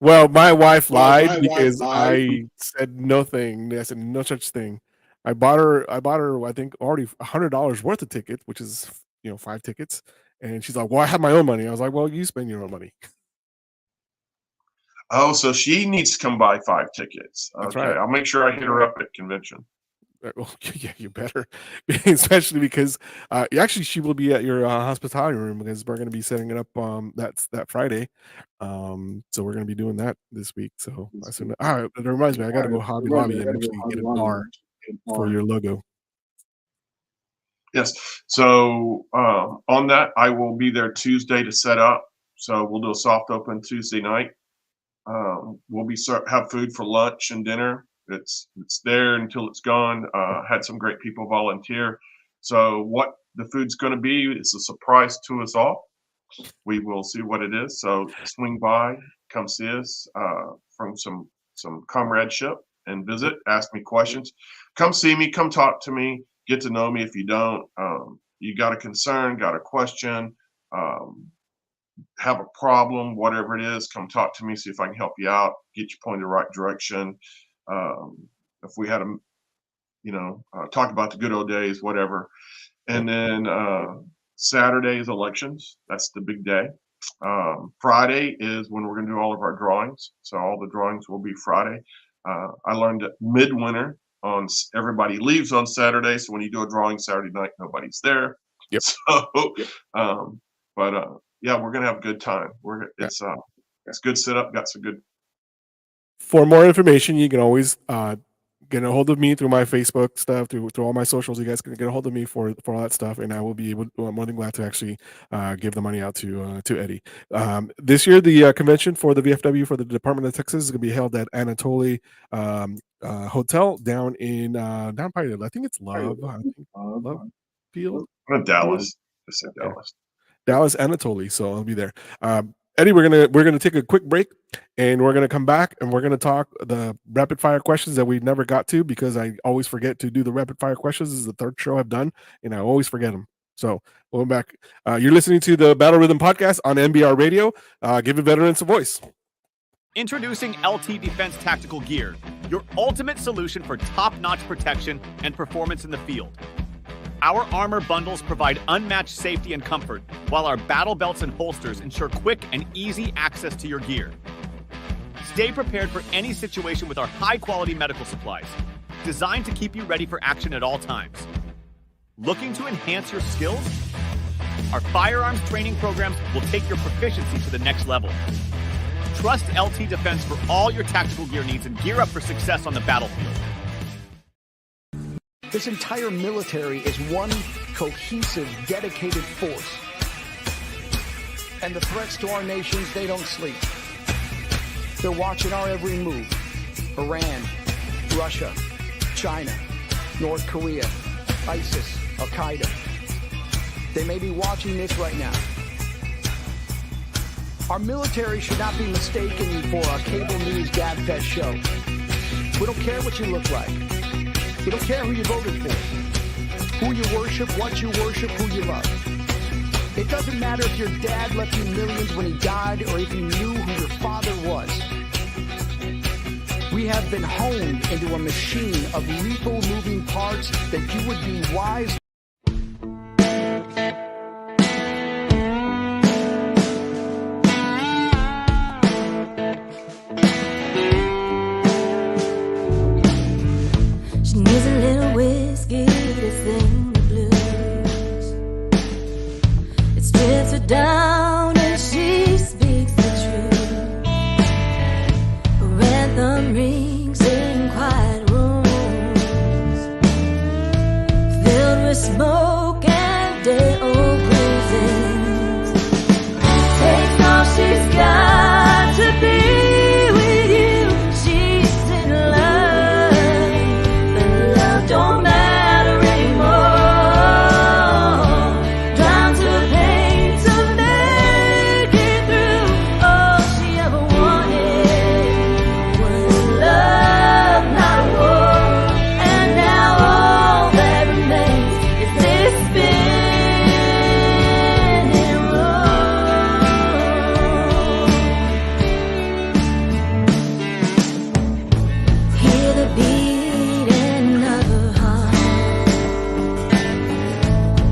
Well, my wife lied because I said nothing. I said no such thing. I bought her, I think already $100 worth of tickets, which is 5 tickets. And she's like, "Well, I have my own money." I was like, "Well, you spend your own money." Oh, so she needs to come buy 5 tickets. That's okay, right. I'll make sure I hit her up at convention. Well, yeah, you better, especially because actually she will be at your hospitality room because we're going to be setting it up that Friday. So we're going to be doing that this week. So it reminds me, I got to go Hobby Lobby and actually get a bar for your logo. Yes. So on that, I will be there Tuesday to set up. So we'll do a soft open Tuesday night. We'll have food for lunch and dinner. It's there until it's gone. Had some great people volunteer. So what the food's going to be is a surprise to us all. We will see what it is. So swing by, come see us from some comradeship and visit. Ask me questions. Come see me. Come talk to me. Get to know me. If you don't, you got a concern, got a question, have a problem, whatever it is, come talk to me. See if I can help you out. Get you pointed in the right direction. If we had talk about the good old days, whatever. And then Saturday is elections. That's the big day. Friday is when we're going to do all of our drawings. So all the drawings will be Friday. I learned that midwinter everybody leaves on Saturday. So when you do a drawing Saturday night, nobody's there. Yep. So, yeah, we're going to have a good time. It's good setup. Got some good. For more information, you can always get a hold of me through my Facebook stuff, through all my socials. You guys can get a hold of me for all that stuff, and I will be more than glad to actually give the money out to Eddie. This year, the convention for the VFW for the Department of Texas is going to be held at Anatoly Hotel down in down by, I think it's Love Field, Dallas. I said Dallas. Dallas Anatoly, so I'll be there. Eddie, we're gonna take a quick break, and we're gonna come back, and we're gonna talk the rapid fire questions that we never got to because I always forget to do the rapid fire questions. This is the 3rd show I've done, and I always forget them. So we'll be back. You're listening to the Battle Rhythm Podcast on NBR Radio. Giving veterans a voice. Introducing LT Defense Tactical Gear, your ultimate solution for top-notch protection and performance in the field. Our armor bundles provide unmatched safety and comfort, while our battle belts and holsters ensure quick and easy access to your gear. Stay prepared for any situation with our high-quality medical supplies, designed to keep you ready for action at all times. Looking to enhance your skills? Our firearms training programs will take your proficiency to the next level. Trust LT Defense for all your tactical gear needs and gear up for success on the battlefield. This entire military is one cohesive, dedicated force. And the threats to our nations, they don't sleep. They're watching our every move. Iran, Russia, China, North Korea, ISIS, Al-Qaeda. They may be watching this right now. Our military should not be mistaken for a cable news gabfest show. We don't care what you look like. We don't care who you voted for, who you worship, what you worship, who you love. It doesn't matter if your dad left you millions when he died or if you knew who your father was. We have been honed into a machine of lethal moving parts that you would be wise. She needs a little whiskey to sing the blues. It strips her down and she speaks the truth. Her anthem rings in quiet rooms, filled with smoke and day-old bruises. Takes all she's got to be. Don't matter anymore. Down to pain to make it through. All she ever wanted was love, not war. And now all that remains is this spinning road. Hear the beating of her heart.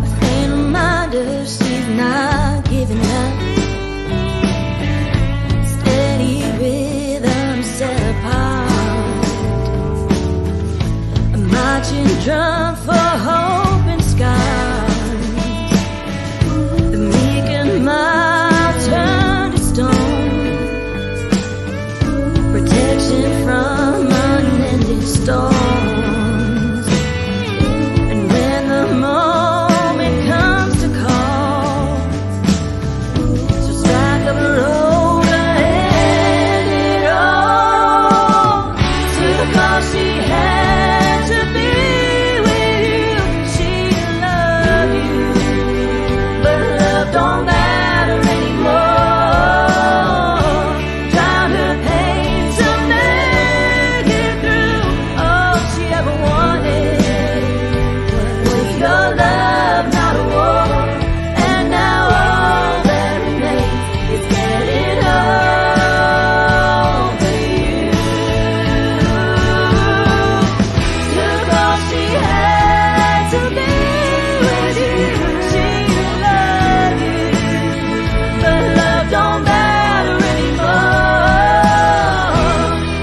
A faint reminder she's not giving up. Steady rhythm set apart. A marching drum for hope and scars. The meek and mild turn to stone. Protection from unending storms. And when the moment comes to call, so strike up a road ahead it all. Took all she had to be with you. She loved you, but love don't matter anymore. Drown her pain to make it through. All she ever wanted was your love, not a war. And now all that remains is getting over you. Took all she had to be with you. She loved you, but love don't matter anymore.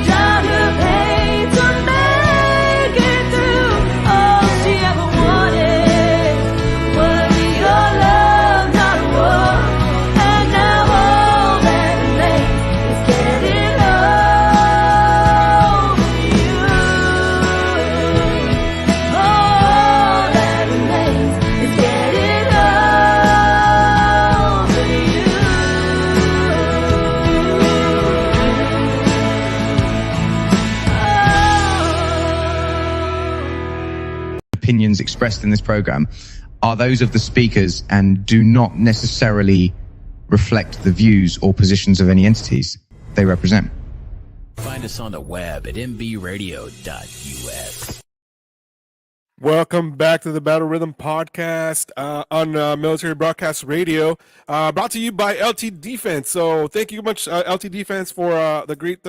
Drown her pain to make it through. All she ever wanted was your love, not a war. And now all that remains is getting over you. All that remains is getting over you. Opinions expressed in this program are those of the speakers and do not necessarily reflect the views or positions of any entities they represent. Find us on the web at mbradio.us. Welcome back to the Battle Rhythm Podcast on Military Broadcast Radio, brought to you by LT Defense. So thank you much, LT Defense, for the great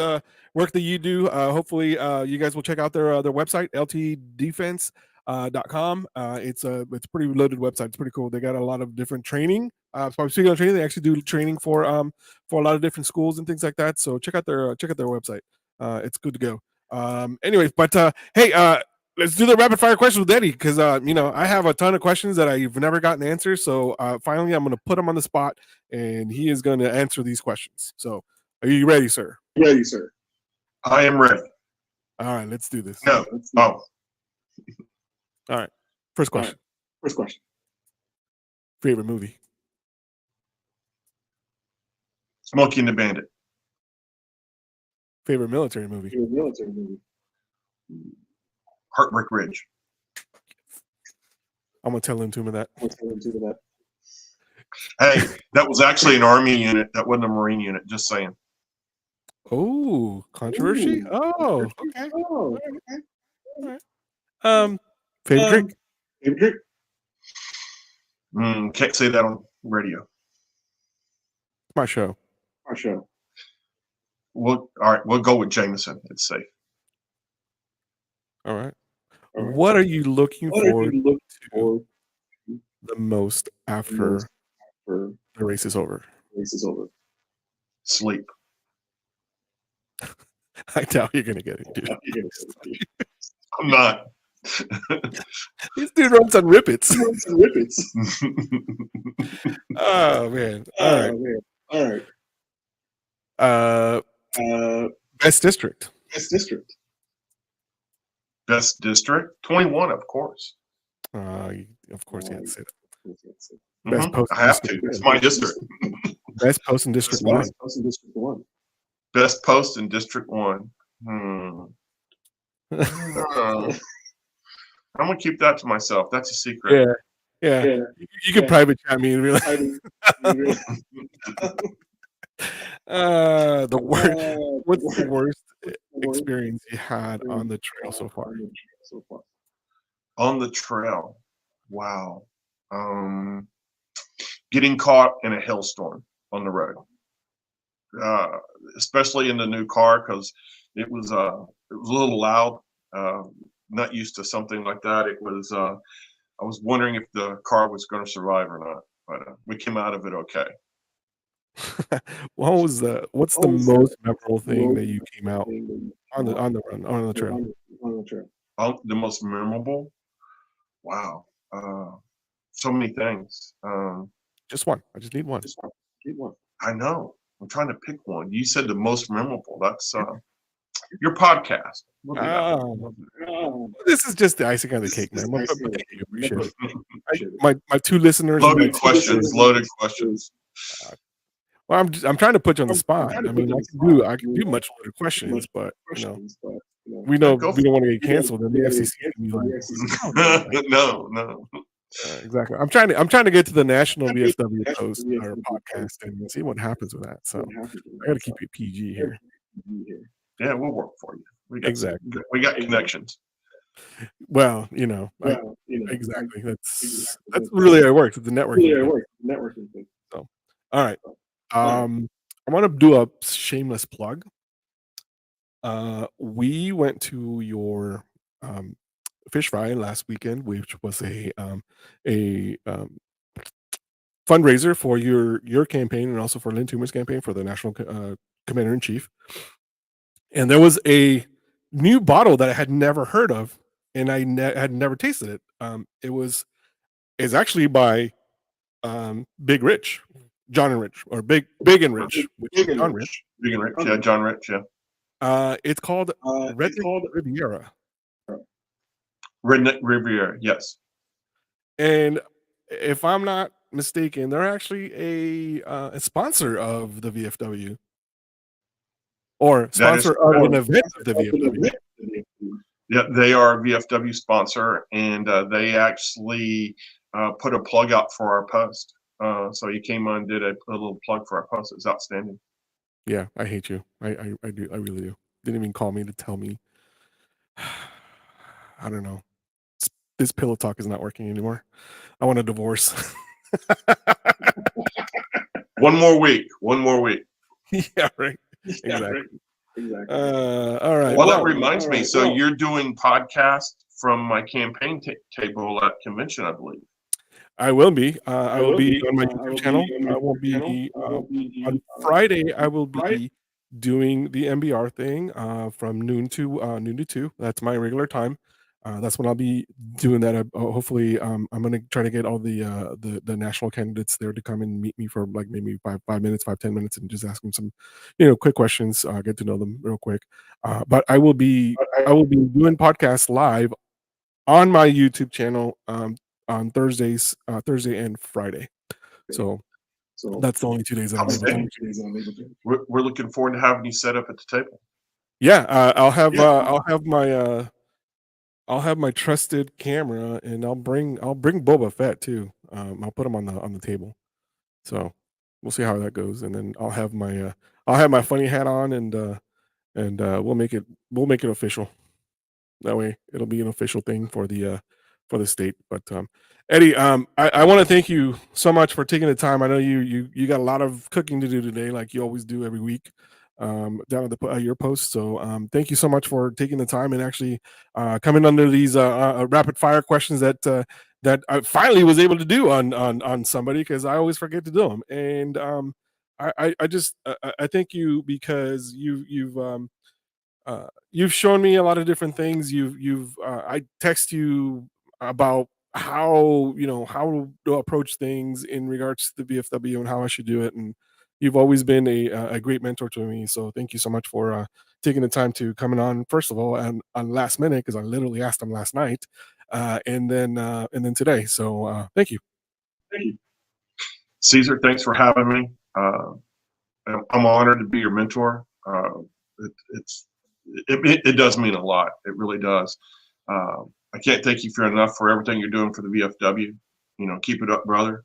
work that you do. Hopefully, you guys will check out their website, ltdefense.com. It's a pretty loaded website. It's pretty cool. They got a lot of different training. Speaking of training, they actually do training for a lot of different schools and things like that. So check out their website. It's good to go. Anyways, but hey. Let's do the rapid fire questions with Eddie, because I have a ton of questions that I've never gotten answers. So finally, I'm going to put him on the spot, and he is going to answer these questions. So, are you ready, sir? Ready, sir. I am ready. All right, let's do this. No. Oh. All right. First question. Favorite movie? Smokey and the Bandit. Favorite military movie? Heartbreak Ridge. I'm gonna tell him to that. Hey, that was actually an Army unit. That wasn't a Marine unit. Just saying. Oh, controversy. Ooh. Oh, okay. All right. Favorite drink? Can't say that on radio. My show. All right. We'll go with Jameson. It's safe. All right. What are you looking forward to the most after the race is over? Sleep. I doubt you're gonna get it, dude. I'm not. This dude runs on Rippets. Rippets. Oh man! All right. All right. Best district. Best district. Best district. 21, of course. Of course, you had to say that. Mhm. Best post. I have to. It's my district. Best post in District 1. Best post in District 1. I'm gonna keep that to myself. That's a secret. Yeah. You can private chat me and be like, the worst. What's the worst experience you had on the trail so far? On the trail. Wow. Getting caught in a hailstorm on the road. Especially in the new car, because it was a little loud. Not used to something like that. It was I was wondering if the car was going to survive or not, but we came out of it okay. What's the most memorable thing that you came out on the run on the trail? The most memorable? Wow. So many things. Just one. I just need one. I know. I'm trying to pick one. You said the most memorable. That's your podcast. This is just the icing on the cake, man. But thank you. Appreciate it. My two listeners. Loaded questions. Well, I'm trying to put you on the spot. I mean, I can do much loaded questions, but we don't want to get canceled, and the FCC can be like, no. Exactly. I'm trying to get to the national VFW post or podcast and see what happens with that. So I got to keep it PG here. Yeah, we'll work for you. We got connections. Well, exactly. That's really how it works. It's the networking thing. So, all right. I want to do a shameless plug. We went to your fish fry last weekend, which was a fundraiser for your campaign and also for Lynn Toomer's campaign for the National Commander in Chief. And there was a new bottle that I had never heard of, and I had never tasted it. It's actually by Big Rich, John and Rich, or Big and Rich, John Rich. Big and Rich, yeah, John Rich, yeah. It's called Riviera. Riviera, yes. And if I'm not mistaken, they're actually a sponsor of the VFW. Or sponsor of an event of the VFW. Yeah, they are a VFW sponsor, and they actually put a plug out for our post. So you came on, did a little plug for our post. It was outstanding. Yeah, I hate you. I do. I really do. Didn't even call me to tell me. I don't know. This pillow talk is not working anymore. I want a divorce. One more week. Yeah, right. Exactly. All right. Well, that reminds me. So you're doing podcast from my campaign table at convention, I believe. I will be. I will be on my YouTube channel. I will be on Friday. I will be doing the MBR thing from noon to 2. That's my regular time. That's when I'll be doing that. Hopefully, I'm gonna try to get all the national candidates there to come and meet me for like maybe 5 minutes, 10 minutes, and just ask them some, quick questions. Get to know them real quick. But I will be doing podcasts live on my YouTube channel on Thursday and Friday. So that's the only 2 days that I'm able to. We're looking forward to having you set up at the table. Yeah, I'll have my trusted camera, and I'll bring Boba Fett too. I'll put him on the table. So we'll see how that goes, and then I'll have my funny hat on, and we'll make it official. That way, it'll be an official thing for the state. But Eddie, I want to thank you so much for taking the time. I know you got a lot of cooking to do today, like you always do every week, down at your post. So thank you so much for taking the time and actually coming under these rapid fire questions that I finally was able to do on somebody, because I always forget to do them. And I just I thank you because you've you've shown me a lot of different things. I text you about how to approach things in regards to the VFW and how I should do it, and you've always been a great mentor to me. So thank you so much for taking the time to coming on. First of all, and on last minute, because I literally asked him last night, and then today. So thank you. Thank you. Caesar, thanks for having me. I'm honored to be your mentor. It does mean a lot. It really does. I can't thank you for enough for everything you're doing for the VFW. Keep it up, brother.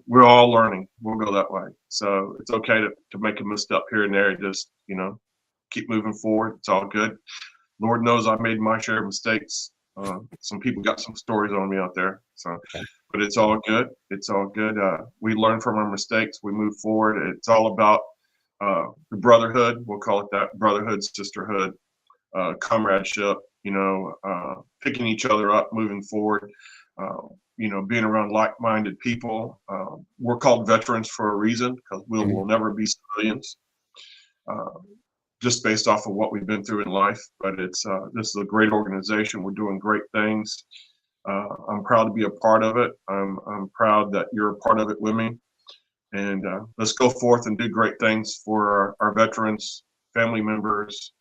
We're all learning. We'll go that way. So it's okay to make a misstep here and there. Just, keep moving forward. It's all good. Lord knows I made my share of mistakes. Some people got some stories on me out there. So, but it's all good. It's all good. We learn from our mistakes. We move forward. It's all about the brotherhood. We'll call it that: brotherhood, sisterhood, comradeship. Picking each other up, moving forward. Being around like-minded people. We're called veterans for a reason, because we'll never be civilians. Just based off of what we've been through in life. But this is a great organization. We're doing great things. I'm proud to be a part of it. I'm proud that you're a part of it with me. And let's go forth and do great things for our veterans, family members,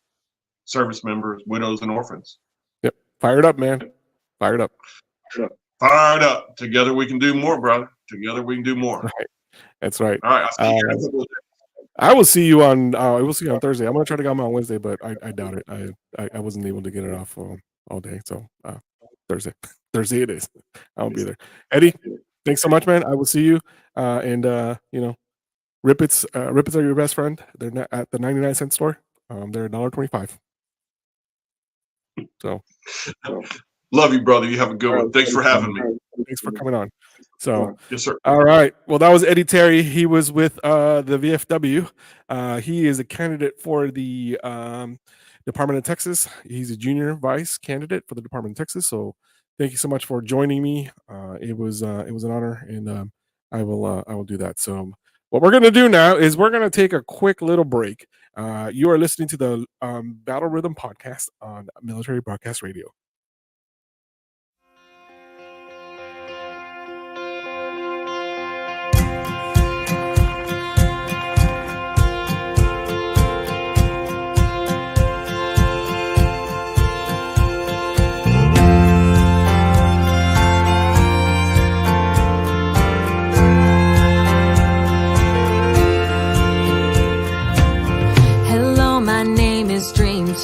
service members, widows, and orphans. Yep. Fired up, man. Fired up. Fired up. Together we can do more, brother. Together we can do more. Right. That's right. All right. I'll see you in a couple of days. I will see you on. I will see you on Thursday. I'm gonna try to come on Wednesday, but I doubt it. I wasn't able to get it off all day, so Thursday. Thursday it is. I'll be there. Eddie, thanks so much, man. I will see you. And Rippets are your best friend. They're at the 99-cent store. They're $1.25. So, love you, brother. You have a good one. Thanks for having me. Thanks for coming on. So, yes, sir. All right. Well, that was Eddie Terry. He was with the VFW. He is a candidate for the Department of Texas. He's a junior vice candidate for the Department of Texas. So, thank you so much for joining me. It was an honor, and I will do that. So, what we're gonna do now is we're gonna take a quick little break. You are listening to the Battle Rhythm podcast on Military Broadcast Radio.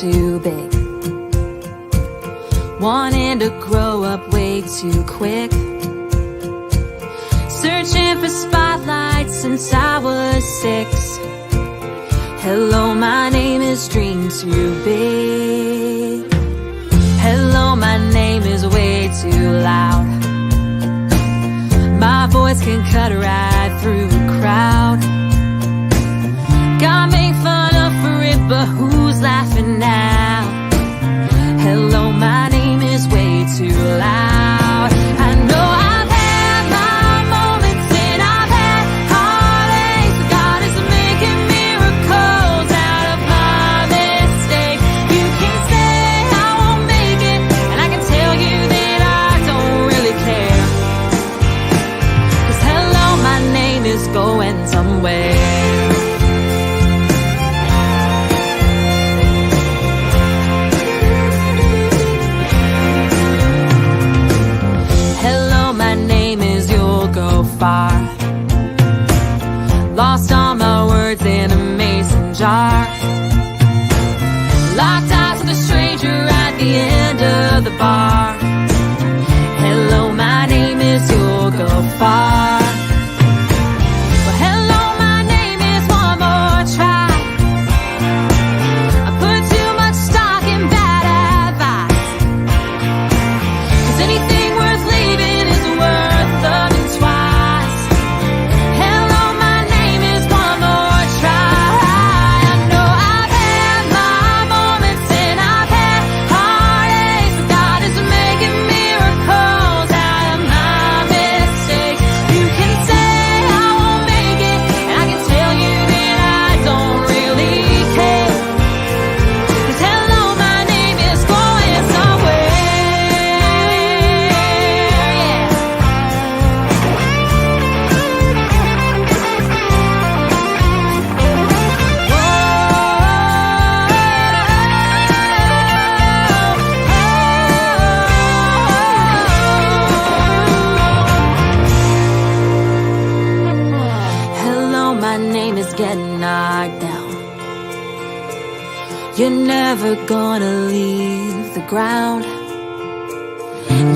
Too big, wanting to grow up way too quick, searching for spotlights since I was 6. Hello, my name is Dream Too Big. Hello, my name is way too loud. My voice can cut right through the crowd. Got made fun of for it, but who's laughing now? Hello, my name is way too loud. I know I've had my moments and I've had heartaches. God is making miracles out of my mistakes. You can say I won't make it, and I can tell you that I don't really care. 'Cause hello, my name is going somewhere. Far. Lost all my words in a mason jar. Locked eyes with a stranger at the end of the bar. Hello, my name is You'll Go Far. Well, hello, my name is One More Try. I put too much stock in bad advice. 'Cause anything worth leaving is worth loving twice. Make You're never gonna leave the ground.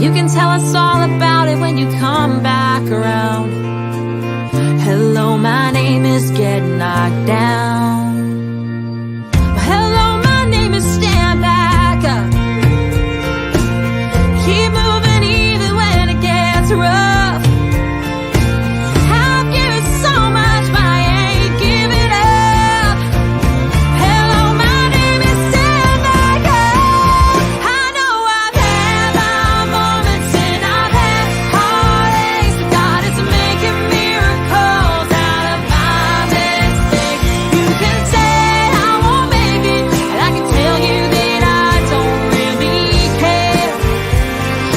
You can tell us all about it when you come back around. Hello, my name is Get Knocked Down. Hello, my name is Stand Back Up. Keep moving even when it gets rough. I've given so much, but I ain't giving up. Hello, my name is Stand Back Up. I know I've had my moments and I've had heartaches, but God is making miracles out of my mistakes. You can say I won't make it, and I can tell you that I don't really care.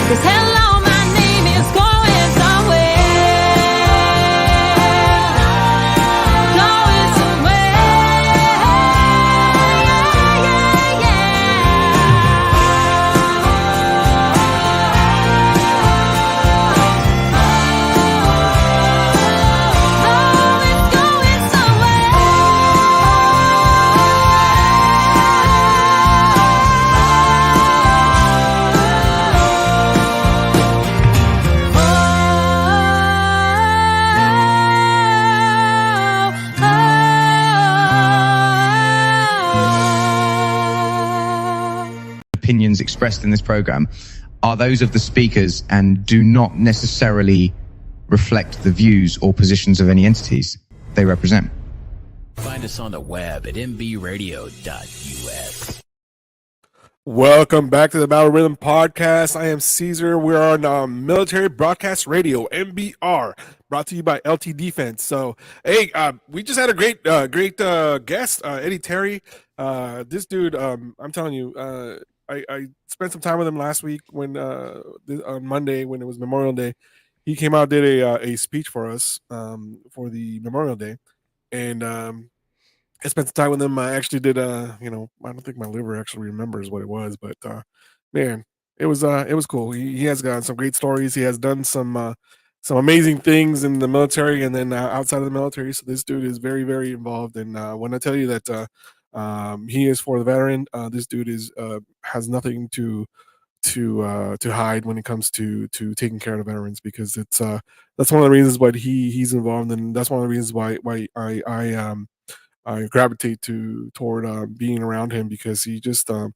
'Cause hello, my name is going somewhere. Going somewhere. Oh, it's going Opinions expressed in this program are those of the speakers and do not necessarily reflect the views or positions of any entities they represent. Find us on the web at mbradio.us. Welcome back to the Battle Rhythm Podcast. I am Caesar. We're on Military Broadcast Radio, MBR, brought to you by LT Defense. So, hey, we just had a great guest, Eddie Terry. This dude, I'm telling you, I spent some time with him last week when on Monday when it was Memorial Day. He came out, did a speech for us for the Memorial Day, and I spent some time with him. I actually did, I don't think my liver actually remembers what it was, but man, it was cool. He has got some great stories. He has done some amazing things in the military and then outside of the military. So this dude is very, very involved. And when I tell you that he is for the veteran, this dude has nothing to hide when it comes to taking care of the veterans, because it's that's one of the reasons why he's involved, and that's one of the reasons why I gravitate toward being around him, because he's just all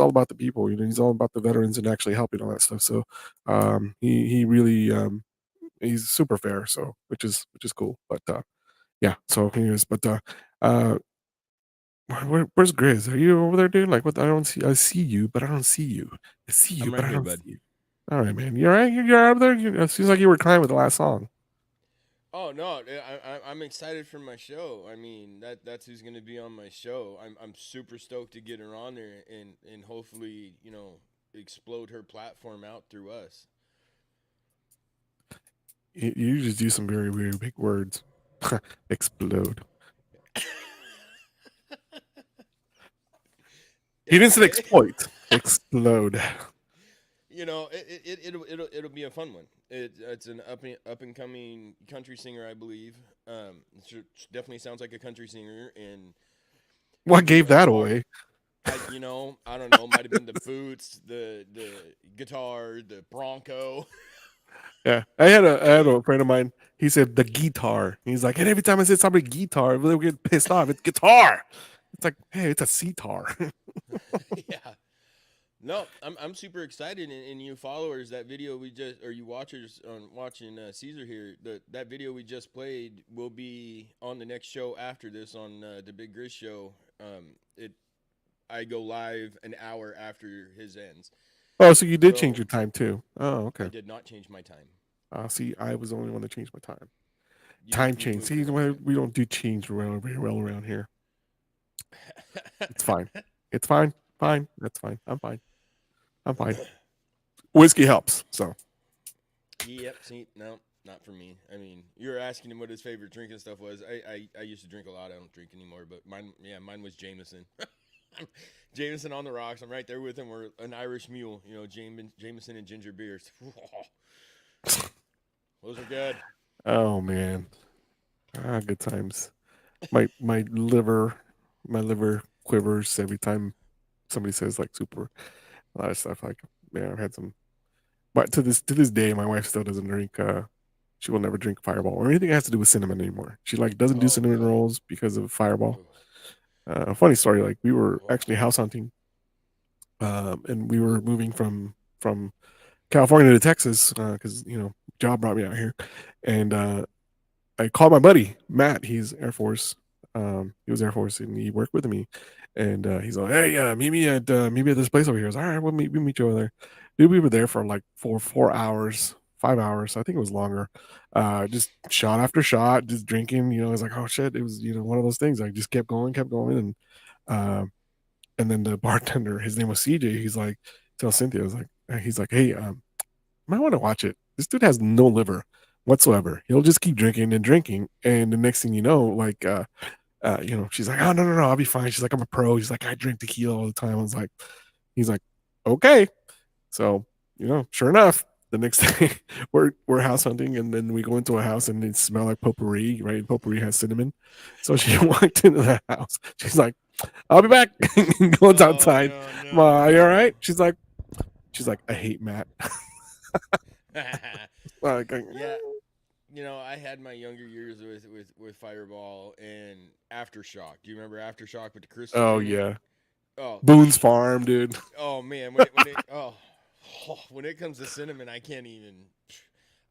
about the people. He's all about the veterans and actually helping all that stuff. So he really he's super fair. So which is cool. But yeah. So anyways, but where's Grizz? Are you over there, dude? Like, what? I see you, but I don't see you. I see you, I'm but right I here, don't bud. see you. All right, man. You're right. You're out there. It seems like you were crying with the last song. Oh no, I'm excited for my show. I mean, that's who's gonna be on my show. I'm super stoked to get her on there and hopefully explode her platform out through us. You just use some very, very big words. Explode. He didn't say exploit. Explode. It'll be a fun one. It's an up and coming country singer, I believe. It definitely sounds like a country singer. And What gave that away? I don't know. Might have been the boots, the guitar, the Bronco. Yeah, I had a friend of mine. He said the guitar. He's like, and every time I say somebody guitar, they get pissed off. It's guitar. It's like, hey, it's a sitar. Yeah. No, I'm super excited, and you followers, that video you watchers on watching Caesar here, that video we just played will be on the next show after this on the Big Grizz show. I go live an hour after his ends. Oh, so you did change your time too. Oh, okay. I did not change my time. See, I was the only one that changed my time. Time change. See, we don't do change very well around here. It's fine. It's fine. Fine. That's fine. I'm fine. Whiskey helps. So. Yep. See, no, not for me. I mean, you were asking him what his favorite drink and stuff was. I used to drink a lot. I don't drink anymore, but mine was Jameson. Jameson on the rocks. I'm right there with him. We're an Irish mule, Jameson and ginger beers. Those are good. Oh man, good times. My liver quivers every time somebody says like super. A lot of stuff like, man, I've had some. But to this day, my wife still doesn't drink. She will never drink Fireball or anything that has to do with cinnamon anymore. She like doesn't do cinnamon rolls because of Fireball. A funny story, like we were actually house hunting, and we were moving from California to Texas because job brought me out here, and I called my buddy Matt. He's Air Force. He was Air Force, and he worked with me. And he's like, "Hey, meet me at this place over here." I was all right. We'll meet you over there. Dude, we were there for like 4 hours, 5 hours. I think it was longer. Just shot after shot, just drinking. I was like, "Oh shit!" It was one of those things. I just kept going, and then the bartender, his name was CJ. He's like, tell Cynthia, he's like, "Hey, might want to watch it. This dude has no liver whatsoever. He'll just keep drinking and drinking, and the next thing you know, like, she's like, "Oh no, I'll be fine." She's like, "I'm a pro." He's like, "I drink tequila all the time." I was like, he's like, "Okay." So sure enough, the next day we're house hunting, and then we go into a house and it smelled like potpourri, right? Potpourri has cinnamon. So she walked into the house. She's like, "I'll be back." Goes outside. Are you all right? She's like, "I hate Matt." Yeah, I had my younger years with Fireball and Aftershock. Do you remember Aftershock with the Christmas Oh tree? yeah. Oh, Boone's Farm, dude. Oh man, when it comes to cinnamon, I can't even.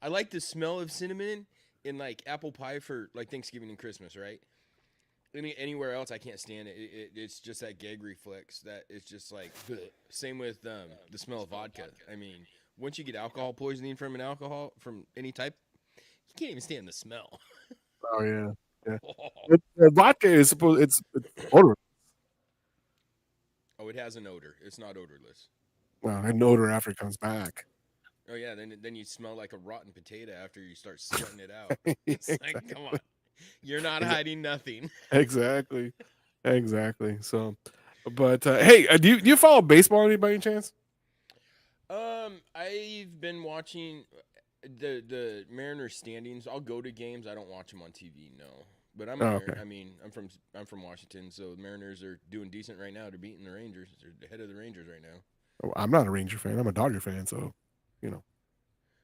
I like the smell of cinnamon in like apple pie for like Thanksgiving and Christmas, right? Anywhere else, I can't stand it. It's just that gag reflex that it's just like. Same with the smell of vodka. I mean, once you get alcohol poisoning from any type, you can't even stand the smell. Oh yeah, yeah. The vodka is supposed it's odor. Oh, it has an odor. It's not odorless. Well, an odor after it comes back. Oh yeah, then you smell like a rotten potato after you start sweating it out. It's like, come on, you're not hiding nothing. Exactly. So, but hey, do you follow baseball by any chance? I've been watching the Mariners standings. I'll go to games. I don't watch them on TV. No, but I'm okay. I mean, I'm from Washington, so the Mariners are doing decent right now. They're beating the Rangers. They're ahead of the Rangers right now. Oh, I'm not a Ranger fan. I'm a Dodger fan. So,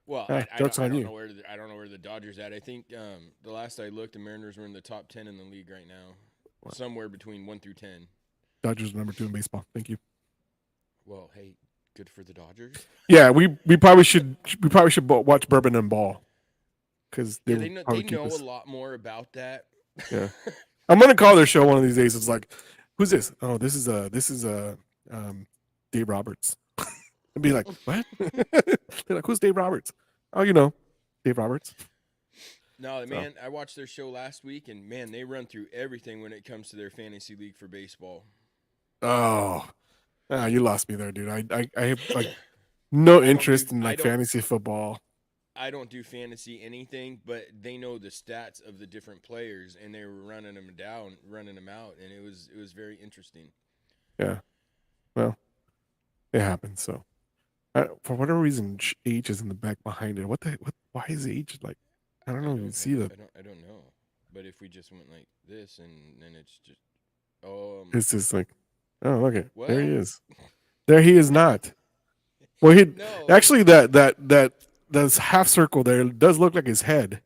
Well, I don't you. know I don't know where the Dodgers at. I think the last I looked, the Mariners were in the top 10 in the league right now, somewhere between 1 through 10. Dodgers are number 2 in baseball. Thank you. Well, hey, good for the Dodgers. Yeah, we probably should watch Bourbon and Ball because they know a lot more about that. Yeah, I'm gonna call their show one of these days. It's like, who's this? Oh, this is Dave Roberts. And be like, what? They're like, who's Dave Roberts? Oh, Dave Roberts. No, man, I watched their show last week, and man, they run through everything when it comes to their fantasy league for baseball. Oh, you lost me there, dude. I have like no interest in like fantasy football. I don't do fantasy anything, but they know the stats of the different players, and they were running them out, and it was very interesting. Yeah, well, it happens. So, for whatever reason, H is in the back behind it. Why is H like? I don't know. You see the? I don't know. But if we just went like this, and then it's just, it's just like, oh, look it. Well, there he is. There he is not. Well, actually that half circle there does look like his head.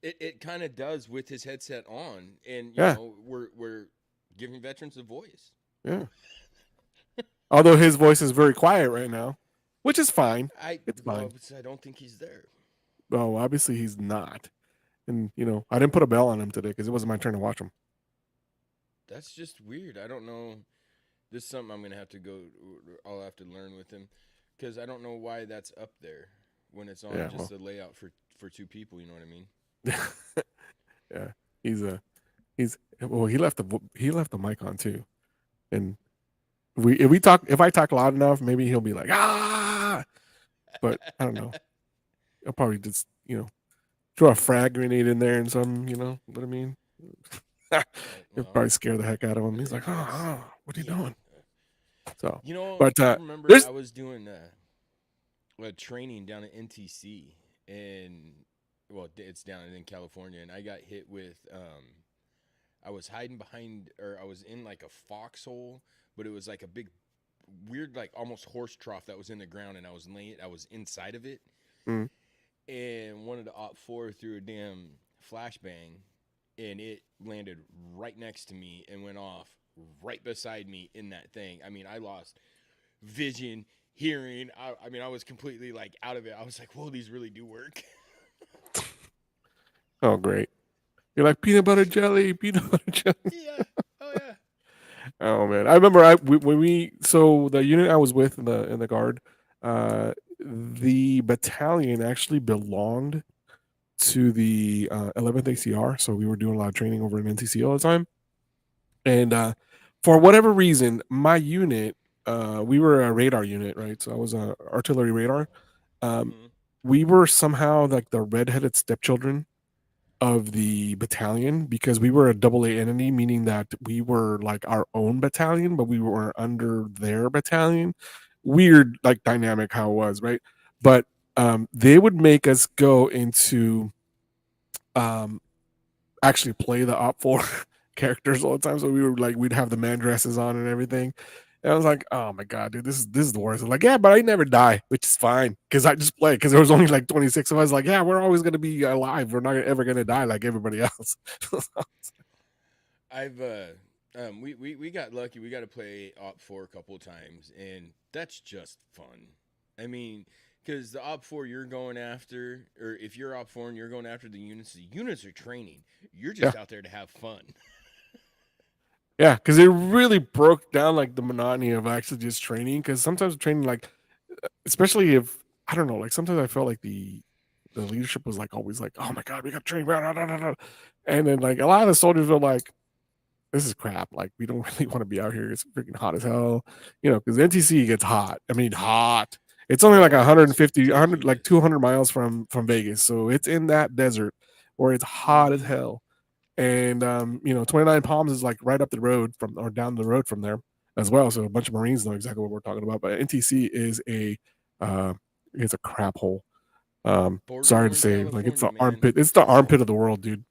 It kind of does with his headset on, and you know we're giving veterans a voice. Yeah. Although his voice is very quiet right now, which is fine. It's fine. I don't think he's there. Oh, obviously he's not. And I didn't put a bell on him today because it wasn't my turn to watch him. That's just weird. I don't know. This is something I'm gonna have to go. I'll have to learn with him because I don't know why that's up there when it's on a layout for 2 people. You know what I mean? Yeah, he left the mic on too, and if I talk loud enough, maybe he'll be like ah, but I don't know. I'll probably just throw a frag grenade in there and some, you know what I mean. It'll probably scare the heck out of him. He's like, oh what are you doing? So but I remember I was doing a training down at NTC, and it's down in California, and I got hit with I was hiding behind, or I was in like a foxhole, but it was like a big, weird, like almost horse trough that was in the ground, and I was inside of it, Mm. and one of the Op 4 threw a damn flashbang, and it landed right next to me and went off right beside me in that thing. I mean, I lost vision, hearing. I mean, I was completely like out of it. I was like, whoa, these really do work. Oh, great. You're like peanut butter jelly, peanut butter jelly. Yeah. Oh yeah. Oh man, I remember when we so the unit I was with in the guard, the battalion actually belonged to the 11th ACR, so we were doing a lot of training over in NTC all the time, and for whatever reason, my unit, we were a radar unit, right? So I was a artillery radar. We were somehow like the redheaded stepchildren of the battalion because we were a double A entity, meaning that we were like our own battalion, but we were under their battalion. Weird, like dynamic how it was, right? But they would make us go into actually play the Op 4 characters all the time. So we were like, we'd have the man dresses on and everything. And I was like, oh my god, dude, this is the worst. I'm like, yeah, but I never die, which is fine because I just play because there was only like 26 of us. Like, yeah, we're always gonna be alive. We're not ever gonna die like everybody else. I've we got lucky. We got to play Op 4 a couple of times, and that's just fun. I mean, because the Op 4 you're going after, or if you're Op 4 and you're going after the units are training. You're just out there to have fun. Yeah, because it really broke down like the monotony of actually just training. Because sometimes training, like, especially if I don't know, like sometimes I felt like the leadership was like always like, oh my god, we got to train, blah, blah, blah, blah. And then like a lot of the soldiers were like, this is crap. Like we don't really want to be out here. It's freaking hot as hell, you know. Because NTC gets hot. I mean, hot. It's only like 150, 100, like 200 miles from Vegas, so it's in that desert where it's hot as hell. And you know, 29 Palms is like right up the road from or down the road from there as well. So a bunch of Marines know exactly what we're talking about. But NTC is uh a crap hole. Sorry to say, like it's the armpit. It's the armpit of the world, dude.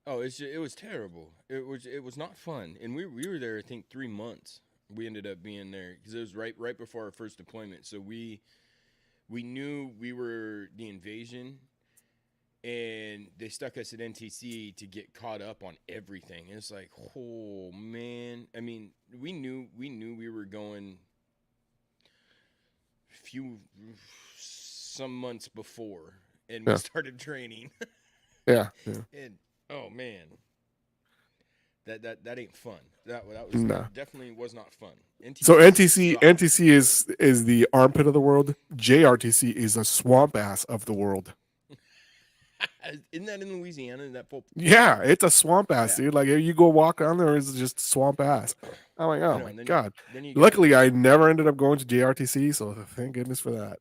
Oh, it was terrible. It was not fun, and we were there I think 3 months. We ended up being there because it was right before our first deployment. So we knew we were the invasion, and they stuck us at NTC to get caught up on everything. And it's like, oh man. I mean, we knew we were going some months before, and we started training. Yeah. And oh man, that ain't fun. That was definitely was not fun. So NTC is the armpit of the world. JRTC is a swamp ass of the world. Isn't that in Louisiana? Is that full? Yeah, it's a swamp ass, dude. Like you go walk around there, it's just swamp ass. I'm like, oh my god. Luckily, I never ended up going to JRTC, so thank goodness for that.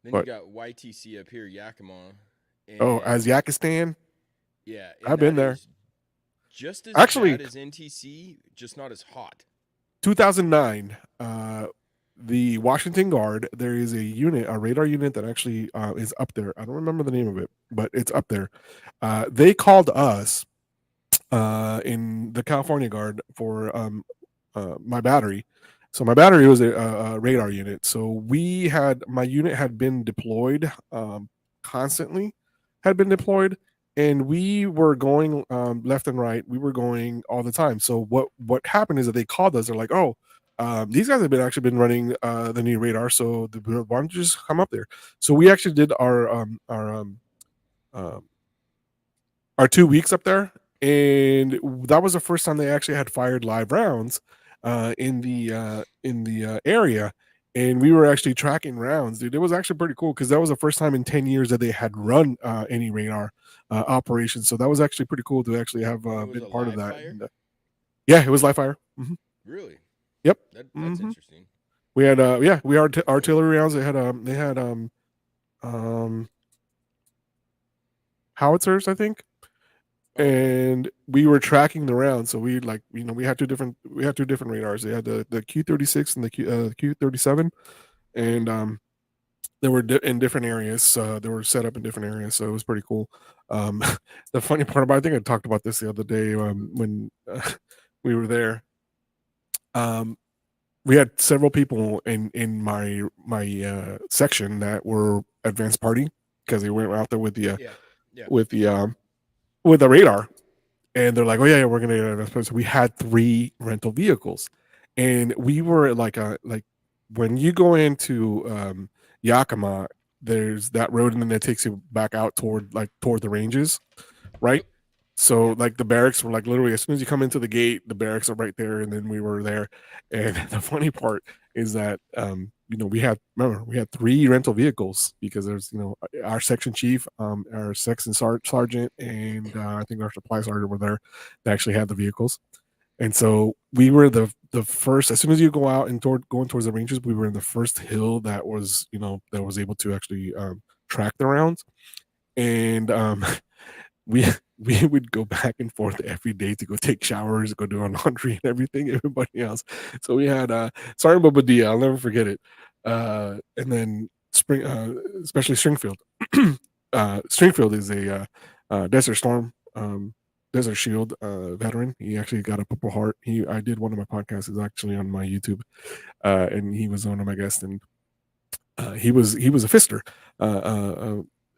Then you got YTC up here, Yakima. As Yakistan. Yeah, I've been there. Just as actually bad as NTC, just not as hot. 2009, the Washington Guard. There is a unit, a radar unit that actually is up there. I don't remember the name of it, but it's up there. They called us in the California Guard for my battery. So my battery was a radar unit. So my unit had been deployed constantly, and we were going left and right. We were going all the time. So what happened is that they called us. They're like, oh, these guys have actually been running the new radar. So why don't you just come up there? So we actually did our 2 weeks up there, and that was the first time they actually had fired live rounds in the area. And we were actually tracking rounds, dude. It was actually pretty cool because that was the first time in 10 years that they had run any radar operations. So that was actually pretty cool to actually have been part of that. And, yeah, it was live fire. Mm-hmm. Really? Yep. That's interesting. We had we had artillery rounds. They had howitzers, I think. And we were tracking the rounds, so we had two different radars. They had the Q36 and the Q37, and They were in different areas. They were set up in different areas, so it was pretty cool. Um, the funny part about, I think I talked about this the other day when we were there. We had several people in my section that were advanced party because they went out there with the with the with the radar, and they're like, "Oh yeah, we're gonna get advanced party." So we had 3 rental vehicles, and we were like when you go into Yakima, there's that road, and then it takes you back out toward the ranges, right? So like the barracks were like literally as soon as you come into the gate, the barracks are right there, and then we were there. And the funny part is that we had 3 rental vehicles because there's our section chief, our section sergeant, and I think our supply sergeant were there. They actually had the vehicles, and so we were the first. As soon as you go out and going towards the ranges, we were in the first hill that was that was able to actually track the rounds, and we we would go back and forth every day to go take showers, go do our laundry and everything, everybody else. So we had Sergeant Bobadilla, I'll never forget it. And then especially Stringfield. Stringfield is a Desert Storm, Desert Shield veteran. He actually got a Purple Heart. I did one of my podcasts, is actually on my YouTube, and he was one of my guests, and he was a fister,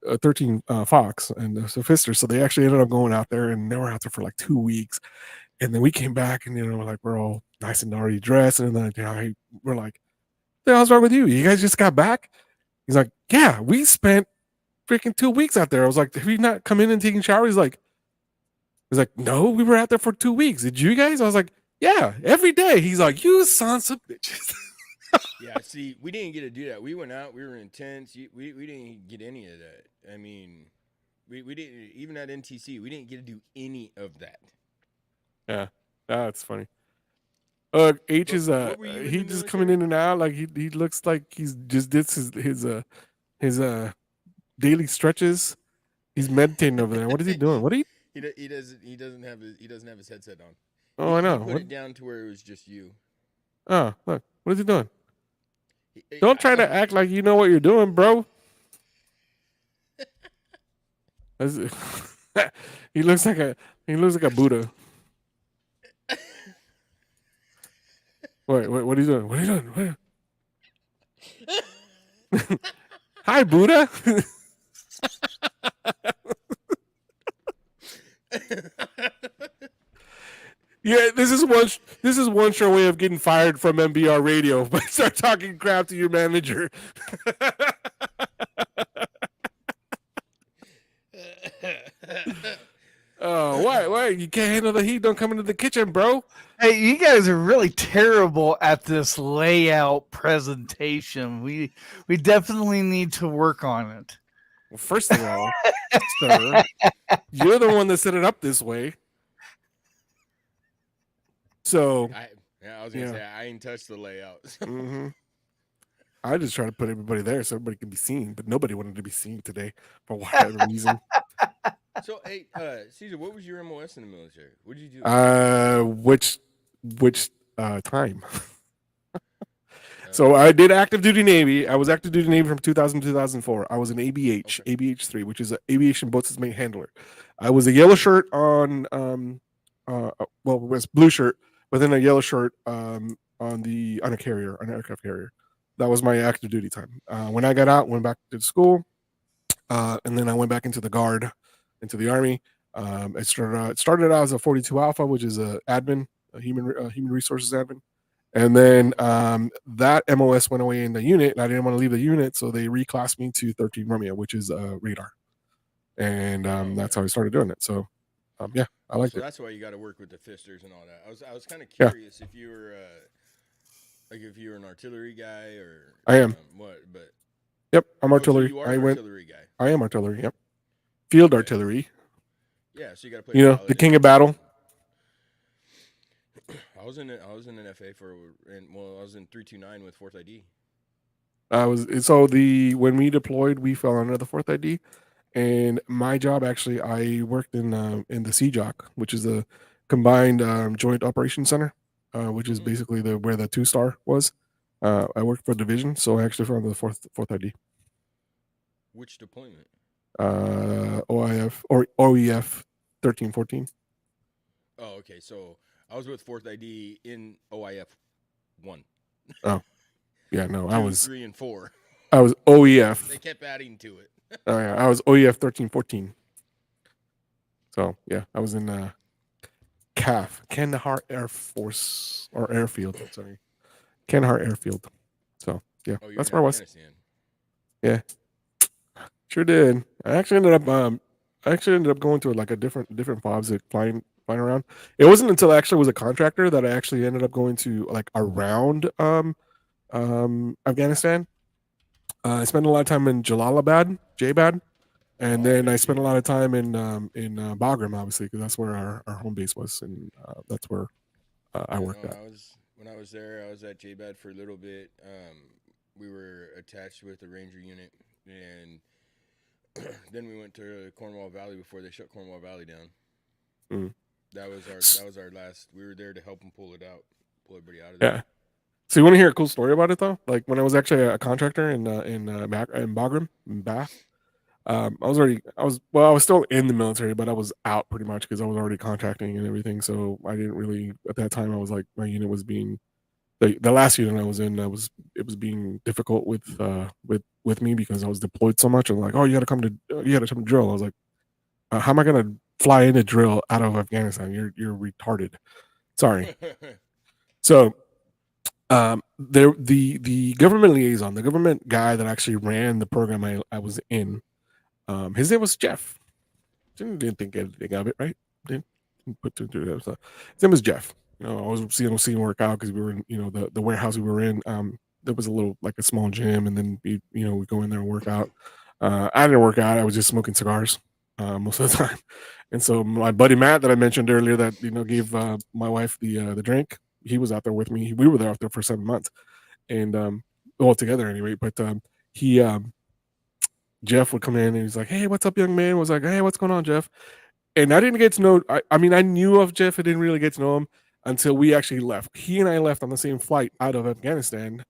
a 13 Fox and a fister. So they actually ended up going out there, and they were out there for like 2 weeks. And then we came back, and like we're all nice and already dressed, and then we're like, "What the hell's wrong with you? You guys just got back?" He's like, "Yeah, we spent freaking 2 weeks out there." I was like, "Have you not come in and taken showers?" He's like, "No, we were out there for 2 weeks. Did you guys?" I was like, "Yeah, every day." He's like, "You sons of bitches." Yeah, see, we didn't get to do that. We went out, we were in tents. We didn't get any of that. I mean, we didn't, even at NTC, we didn't get to do any of that. Yeah, that's funny. H is he just coming in and out, like he looks like he's just did his daily stretches. He's meditating over there. What is he doing? What are you? He doesn't have his headset on. Oh, I know. He put it down to where it was just you. Oh, look, what is he doing? Don't try to act like you know what you're doing, bro. He looks like a Buddha. Wait, what are you doing? What are you doing? Hi, Buddha. Yeah, this is one sure way of getting fired from MBR Radio, but start talking crap to your manager. Oh, why? You can't handle the heat? Don't come into the kitchen, bro. Hey, you guys are really terrible at this layout presentation. We definitely need to work on it. Well, first of all, sir, you're the one that set it up this way. So I was gonna say I ain't touched the layout. Mm-hmm. I just try to put everybody there so everybody can be seen, but nobody wanted to be seen today for whatever reason. So, hey, Caesar, what was your MOS in the military? What did you do? Which time? So I did active duty Navy. I was active duty Navy from 2000 to 2004. I was an ABH, okay. ABH3, which is an aviation boat system handler. I was a yellow shirt on, well, it was blue shirt, but then a yellow shirt on a carrier, an aircraft carrier. That was my active duty time. When I got out, went back to school, and then I went back into the Guard, into the Army. It started out as a 42 Alpha, which is a admin, a human resources admin. And then that MOS went away in the unit, and I didn't want to leave the unit, so they reclassed me to 13 Romeo, which is radar. And that's how I started doing it. So, yeah, I liked it. That's why you got to work with the fisters and all that. I was kind of curious if you were if you were an artillery guy or I am. What? But yep, I'm artillery. So you are an artillery guy. I am artillery. Yep, field artillery. Yeah, so you got to play. The king of battle. I was in an FA I was in 329 with 4th ID. When we deployed, we fell under the 4th ID, and my job actually, I worked in the CJOC, which is the Combined Joint Operations Center, which is basically where the 2-star was. I worked for division, so I actually fell under the 4th ID. Which deployment? OIF or OEF 1314. Oh, okay. So I was with Fourth ID in OIF 1. Oh, yeah, no, 2, 3, and 4. I was OEF. They kept adding to it. Oh yeah, I was OEF 1314. So yeah, I was in CAF, Kandahar Air Force or Airfield. Sorry, Kandahar Airfield. So yeah, Oh, you're that's in where I was. Afghanistan. Yeah, sure did. I actually ended up going to like a different FOBs, like flying around. It wasn't until I actually was a contractor that I actually ended up going to like around Afghanistan. I spent a lot of time in Jalalabad, J-Bad, and then I spent a lot of time in Bagram, obviously, because that's where our home base was, and that's where I worked at. When I was there, I was at JBAD for a little bit. We were attached with the Ranger unit, and then we went to Cornwall Valley before they shut Cornwall Valley down. Mm. That was our last. We were there to help them pull everybody out of there. Yeah. So you want to hear a cool story about it though? Like when I was actually a contractor in Bagram, in Bath. I was still in the military, but I was out pretty much because I was already contracting and everything. So I didn't really at that time. I was like my unit was being the last unit I was in. It was being difficult with me because I was deployed so much. And like, oh, you got to come to drill. I was like, how am I gonna fly in a drill out of Afghanistan? You're retarded. Sorry. So. The government liaison, the government guy that actually ran the program I was in, his name was Jeff. Didn't think anything of it, right? Didn't put two and two. So his name was Jeff. I was seeing him work out because we were in, the warehouse we were in. There was a little like a small gym, and then we go in there and work out. I didn't work out. I was just smoking cigars most of the time. And so my buddy Matt that I mentioned earlier that gave my wife the drink. He was out there with me. We were out there for 7 months, and all together anyway. But Jeff would come in and he's like, "Hey, what's up, young man?" I was like, "Hey, what's going on, Jeff?" And I didn't get to know. I mean, I knew of Jeff. I didn't really get to know him until we actually left. He and I left on the same flight out of Afghanistan.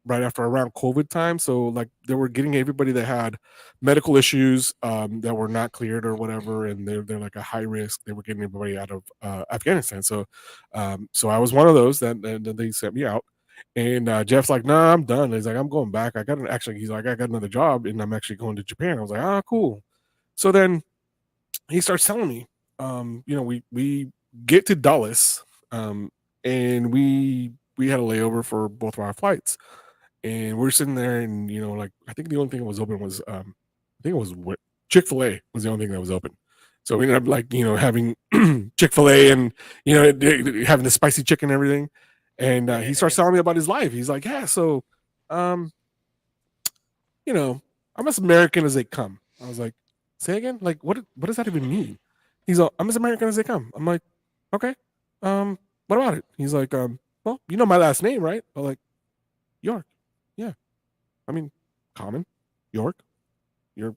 Right after around COVID time. So like they were getting everybody that had medical issues that were not cleared or whatever, and they're like a high risk. They were getting everybody out of Afghanistan. So so I was one of those that they sent me out. And Jeff's like, "Nah, I'm done." He's like, "I'm going back. He's like, I got another job, and I'm actually going to Japan." I was like, "Ah, cool." So then he starts telling me, we get to Dulles, and we had a layover for both of our flights. And we're sitting there, and like I think the only thing that was open was I think it was Chick-fil-A was the only thing that was open. So we ended up like having Chick-fil-A and having the spicy chicken and everything. And he starts telling me about his life. He's like, "Yeah, so I'm as American as they come." I was like, "Say again? Like what does that even mean?" He's like, "I'm as American as they come." I'm like, "Okay, what about it?" He's like, "Well, you know my last name, right?" I'm like, "York." "Yeah, I mean, common, York. You're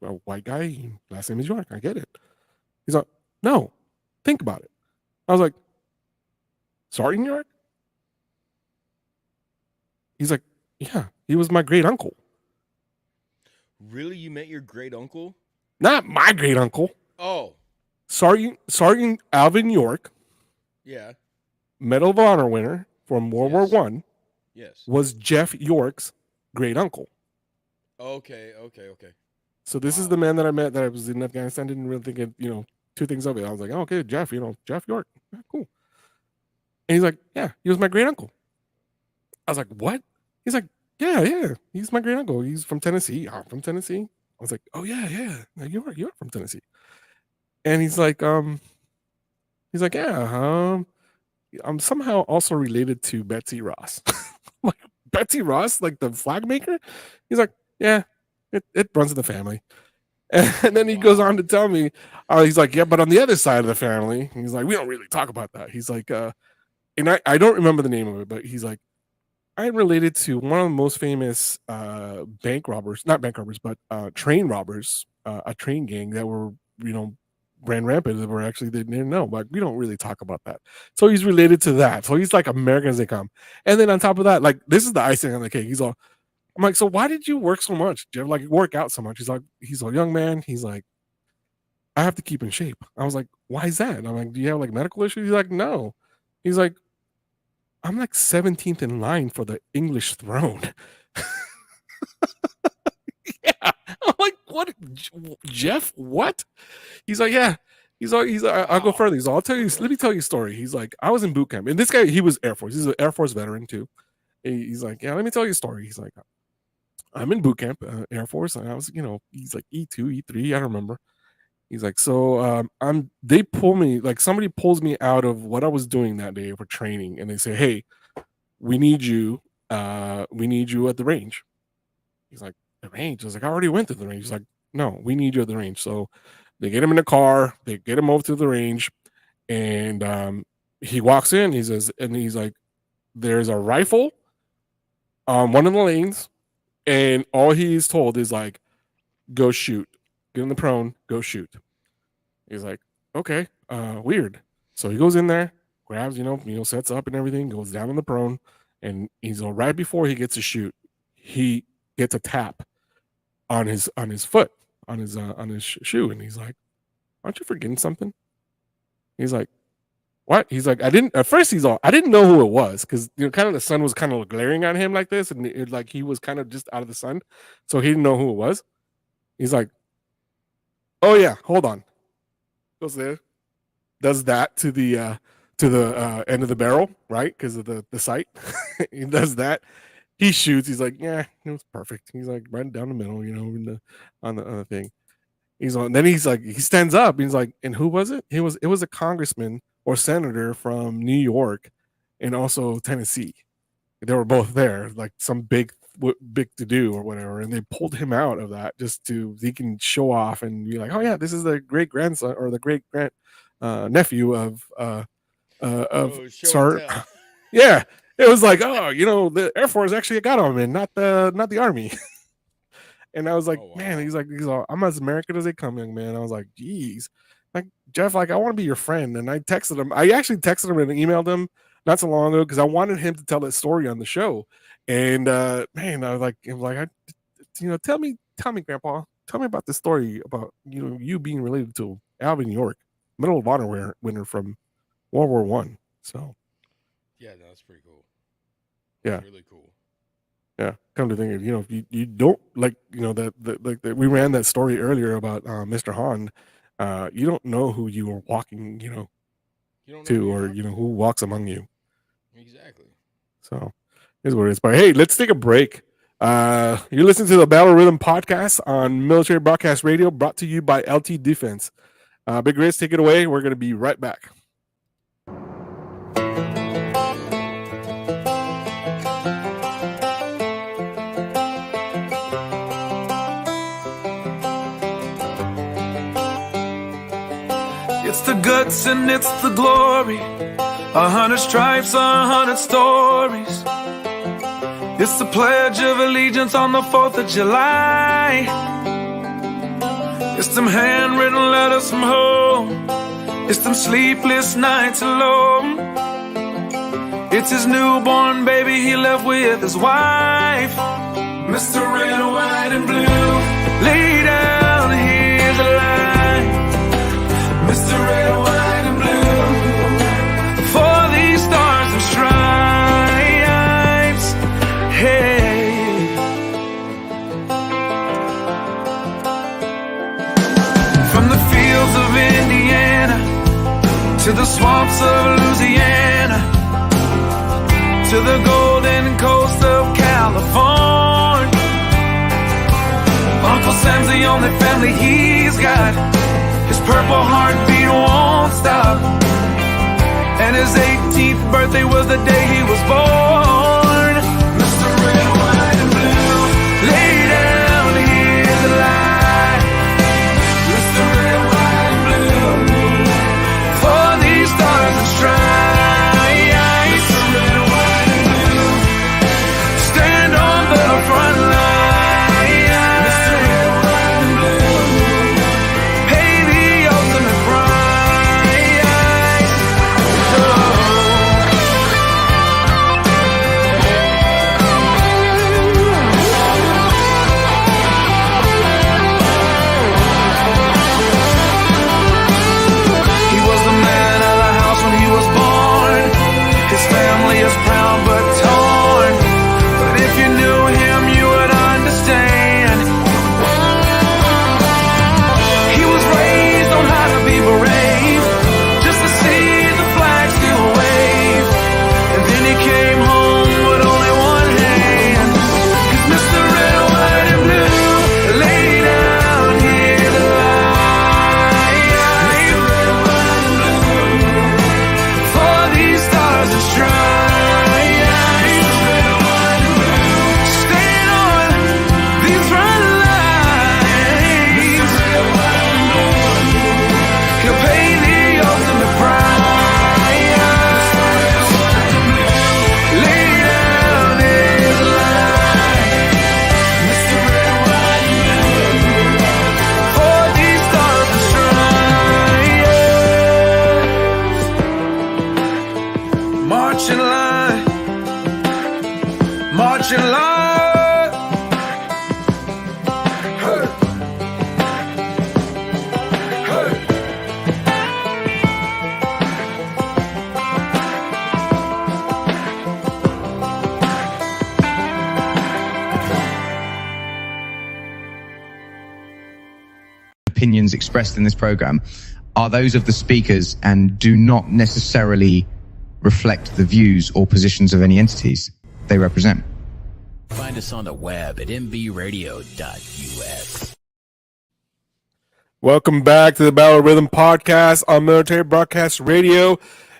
a white guy. Last name is York. I get it." He's like, "No, think about it." I was like, "Sorry, New York?" He's like, "Yeah, he was my great uncle." Really, you met your great uncle? Not my great uncle. Oh, Sergeant Alvin York. Yeah. Medal of Honor winner from World War One. Yes. Was Jeff York's great uncle. Okay. So this is the man that I met that I was in Afghanistan. Didn't really think of, two things of it. I was like, "Oh, okay, Jeff, Jeff York. Yeah, cool." And he's like, "Yeah, he was my great uncle." I was like, "What?" He's like, Yeah. He's my great uncle. He's from Tennessee. I'm from Tennessee. I was like, "Oh yeah. You're from Tennessee." And he's like, "Yeah, I'm somehow also related to Betsy Ross." Like, Betsy Ross, like the flag maker? He's like, "Yeah, it runs in the family." And then he goes on to tell me, he's like, "Yeah, but on the other side of the family," he's like, "we don't really talk about that." He's like, and I don't remember the name of it, but he's like, "I'm related to one of the most famous bank robbers, not bank robbers, but train robbers, a train gang that were, ran rampant that were actually they didn't know, but we don't really talk about that." So he's related to that. So he's like American as they come. And then on top of that, like this is the icing on the cake. He's all, I'm like, so why did you work so much? Do you like work out so much? He's a young man. He's like, I have to keep in shape. I was like, why is that? And I'm like, do you have like medical issues? He's like, no. He's like, I'm like 17th in line for the English throne. Yeah. I'm like, what? Jeff, what? He's like, yeah. He's like, I'll go further. He's like, let me tell you a story. He's like, I was in boot camp. And this guy, he was Air Force. He's an Air Force veteran too. He's like, yeah, let me tell you a story. He's like, I'm in boot camp, Air Force. And I was, he's like E2, E3, I don't remember. He's like, so they pull me, like somebody pulls me out of what I was doing that day for training. And they say, hey, we need you at the range. He's like, the range? I was like, I already went to the range. He's like, no, we need you at the range. So they get him in the car, they get him over to the range, and he walks in, he says, and he's like, there's a rifle on one of the lanes, and all he's told is like, go shoot. Get in the prone, go shoot. He's like, okay, weird. So he goes in there, grabs, sets up and everything, goes down in the prone, and he's right before he gets to shoot, he gets a tap on his foot, on his shoe, and he's like, aren't you forgetting something? He's like, what? He's like, I didn't know who it was, because kind of the sun was kind of glaring on him like this, and like he was kind of just out of the sun, so he didn't know who it was. He's like, oh yeah, hold on. Goes there, does that to the end of the barrel, right? Because of the sight. He does that. He shoots. He's like, yeah, it was perfect. He's like right down the middle, on the thing. He's on. Then he's like, he stands up. He's like, and who was it? It was a congressman or senator from New York, and also Tennessee. They were both there, like some big to do or whatever, and they pulled him out of that just so he can show off and be like, oh yeah, this is the great grandson or the great nephew of Sir. Yeah, it was like, oh, the Air Force actually got him, and not the Army. And I was like, man, he's all, I'm as American as they come, young man. I was like, geez, like Jeff, like I want to be your friend. And I texted him. I actually texted him and emailed him not so long ago because I wanted him to tell that story on the show. And man, I was like, tell me, Grandpa, tell me about the story about you being related to Alvin York, Medal of Honor winner from World War I. So yeah, that's pretty cool. Yeah, really cool. Yeah, come to think of, if you don't like, that we ran that story earlier about Mr. Hahn, you don't know who you are walking, to, or who walks among you. Exactly. So here's what it is. But hey, let's take a break. You're listening to the Battle Rhythm podcast on Military Broadcast Radio, brought to you by LT Defense. Big Riz, take it away. We're going to be right back. It's the guts and it's the glory. 100 stripes, 100 stories. It's the Pledge of Allegiance on the 4th of July. It's them handwritten letters from home. It's them sleepless nights alone. It's his newborn baby he left with his wife. Mr. Red, White, and Blue, lay down, here's a line. Mr. Red, White, and Blue, for these stars and stripes. Hey, from the fields of Indiana to the swamps of Louisiana to the golden coast of California, Uncle Sam's the only family he's got. His purple heartbeat won't stop, and his 18th birthday was the day he was born. Mr. Red, White, and Blue, lay down, here's the line. Mr. Red, White, and Blue, for these stars and stripes. Mr. Red, White, and Blue, stand on the front line. opinions expressed in this program are those of the speakers and do not necessarily reflect the views or positions of any entities they represent. Find us on the web at mbradio.us. Welcome back to the Battle Rhythm Podcast on Military Broadcast Radio.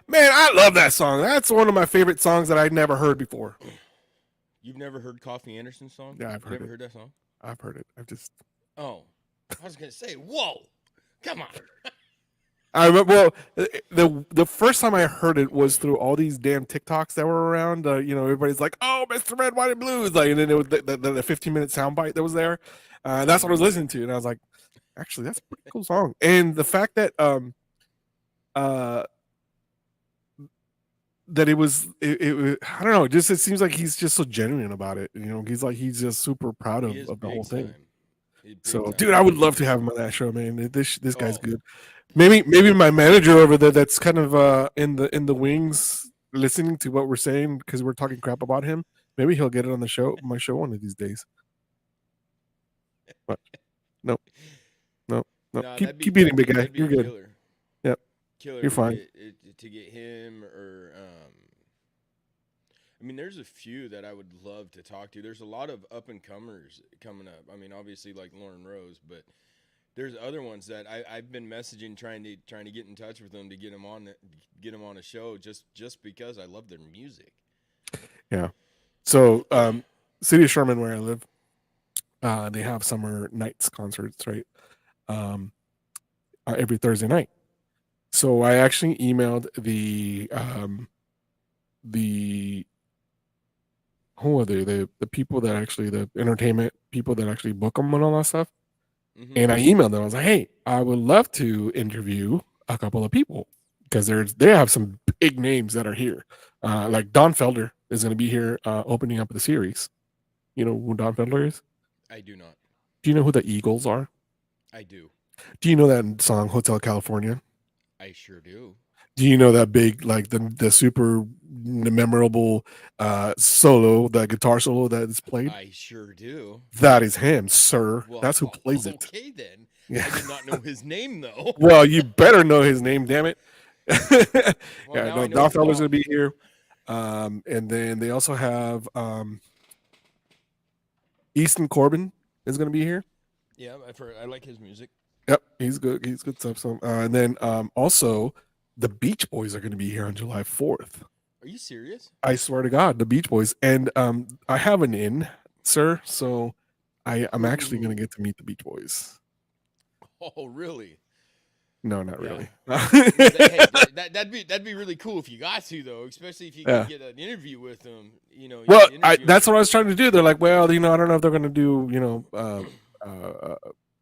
Man, I love that song. That's one of my favorite songs that I'd never heard before. You've never heard Coffee Anderson's song? Yeah, I've heard Never it. heard that song? I've heard it. I've just. Oh, I was gonna say, whoa, come on. I remember. Well, the first time I heard it was through all these damn TikToks that were around. Everybody's like, "Oh, Mr. Red, White, and Blues," like, and then it was the 15-minute soundbite that was there. That's what I was listening to, and I was like, actually, that's a pretty cool song. And the fact that that it was I don't know, it seems like he's just so genuine about it. He's just super proud of the whole thing. So, dude, I would love to have him on that show, man. This guy's good. Maybe my manager over there that's kind of in the wings listening to what we're saying because we're talking crap about him. Maybe he'll get it on my show one of these days. But no. Nah, Keep eating, big guy. You're good. Killer. Yep. Killer You're fine. To get him or I mean, there's a few that I would love to talk to. There's a lot of up and comers coming up. I mean, obviously like Lauren Rose, but there's other ones that I've been messaging trying to get in touch with them to get them on a show just because I love their music. Yeah. So City of Sherman, where I live, they have summer nights concerts, right? Every Thursday night. So I actually emailed the who are they? The people that actually, the entertainment people that actually book them and all that stuff. Mm-hmm. And I emailed them. I was like, "Hey, I would love to interview a couple of people because they have some big names that are here. Like Don Felder is going to be here opening up the series. You know who Don Felder is? I do not. Do you know who the Eagles are? I do. Do you know that song Hotel California? I sure do. Do you know that big, like the super memorable solo, the guitar solo that is played? I sure do. That is him, sir. Well, that's who plays it. Okay, then. Yeah. I did not know his name, though. Well, you better know his name, damn it. Well, Don Felder's going to be here. And then they also have Easton Corbin is going to be here. Yeah, I've heard. I like his music. Yep, he's good. He's good stuff. So, and then also the Beach Boys are going to be here on July 4th. Are you serious? I swear to God, the Beach Boys. And I have an in, sir. So I'm actually going to get to meet the Beach Boys. Oh, really? No, not really. That'd be really cool if you got to, though, especially if you could get an interview with them. Well, that's what I was trying to do. They're like, well, I don't know if they're going to do,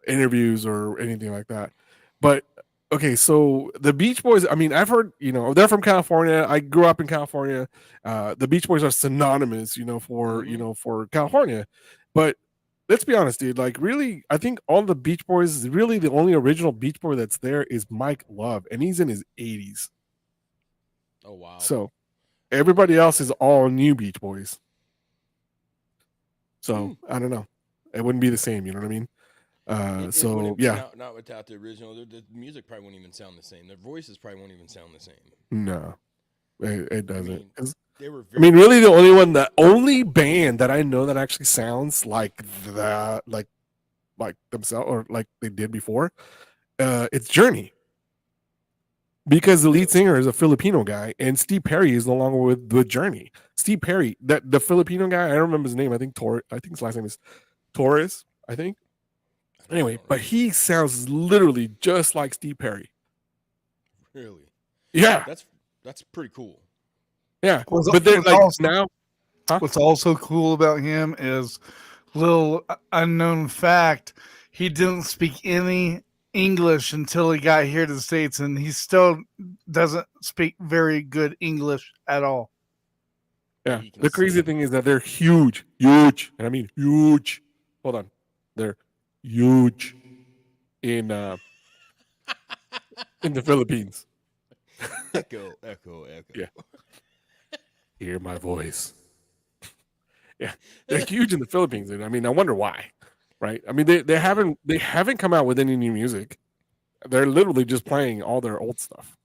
interviews or anything like that. But okay, so the Beach Boys, I mean, I've heard, they're from California. I grew up in California. The Beach Boys are synonymous, for for California. But let's be honest, dude, like really, I think all the Beach Boys, really the only original Beach Boy that's there is Mike Love, and he's in his 80s. Oh, wow. So everybody else is all new Beach Boys. So I don't know. It wouldn't be the same, you know what I mean? Not without the original. The music probably won't even sound the same. Their voices probably won't even sound the same. No, it doesn't. Really, the only band that I know that actually sounds like that, like themselves or like they did before, it's Journey. Because the lead singer is a Filipino guy, and Steve Perry is no longer with Journey. Steve Perry, that the Filipino guy, I don't remember his name. I think his last name is Torres. I think. Anyway, but he sounds literally just like Steve Perry. Really? Yeah. That's pretty cool. Yeah. But then what's also cool about him is little unknown fact, he didn't speak any English until he got here to the States, and he still doesn't speak very good English at all. Yeah. The crazy thing is that they're huge, and I mean huge. Hold on. They're huge in the Philippines. Echo. Yeah. Hear my voice. Yeah. They're huge in the Philippines. And I mean, I wonder why. right? I mean, they haven't come out with any new music. They're literally just playing all their old stuff.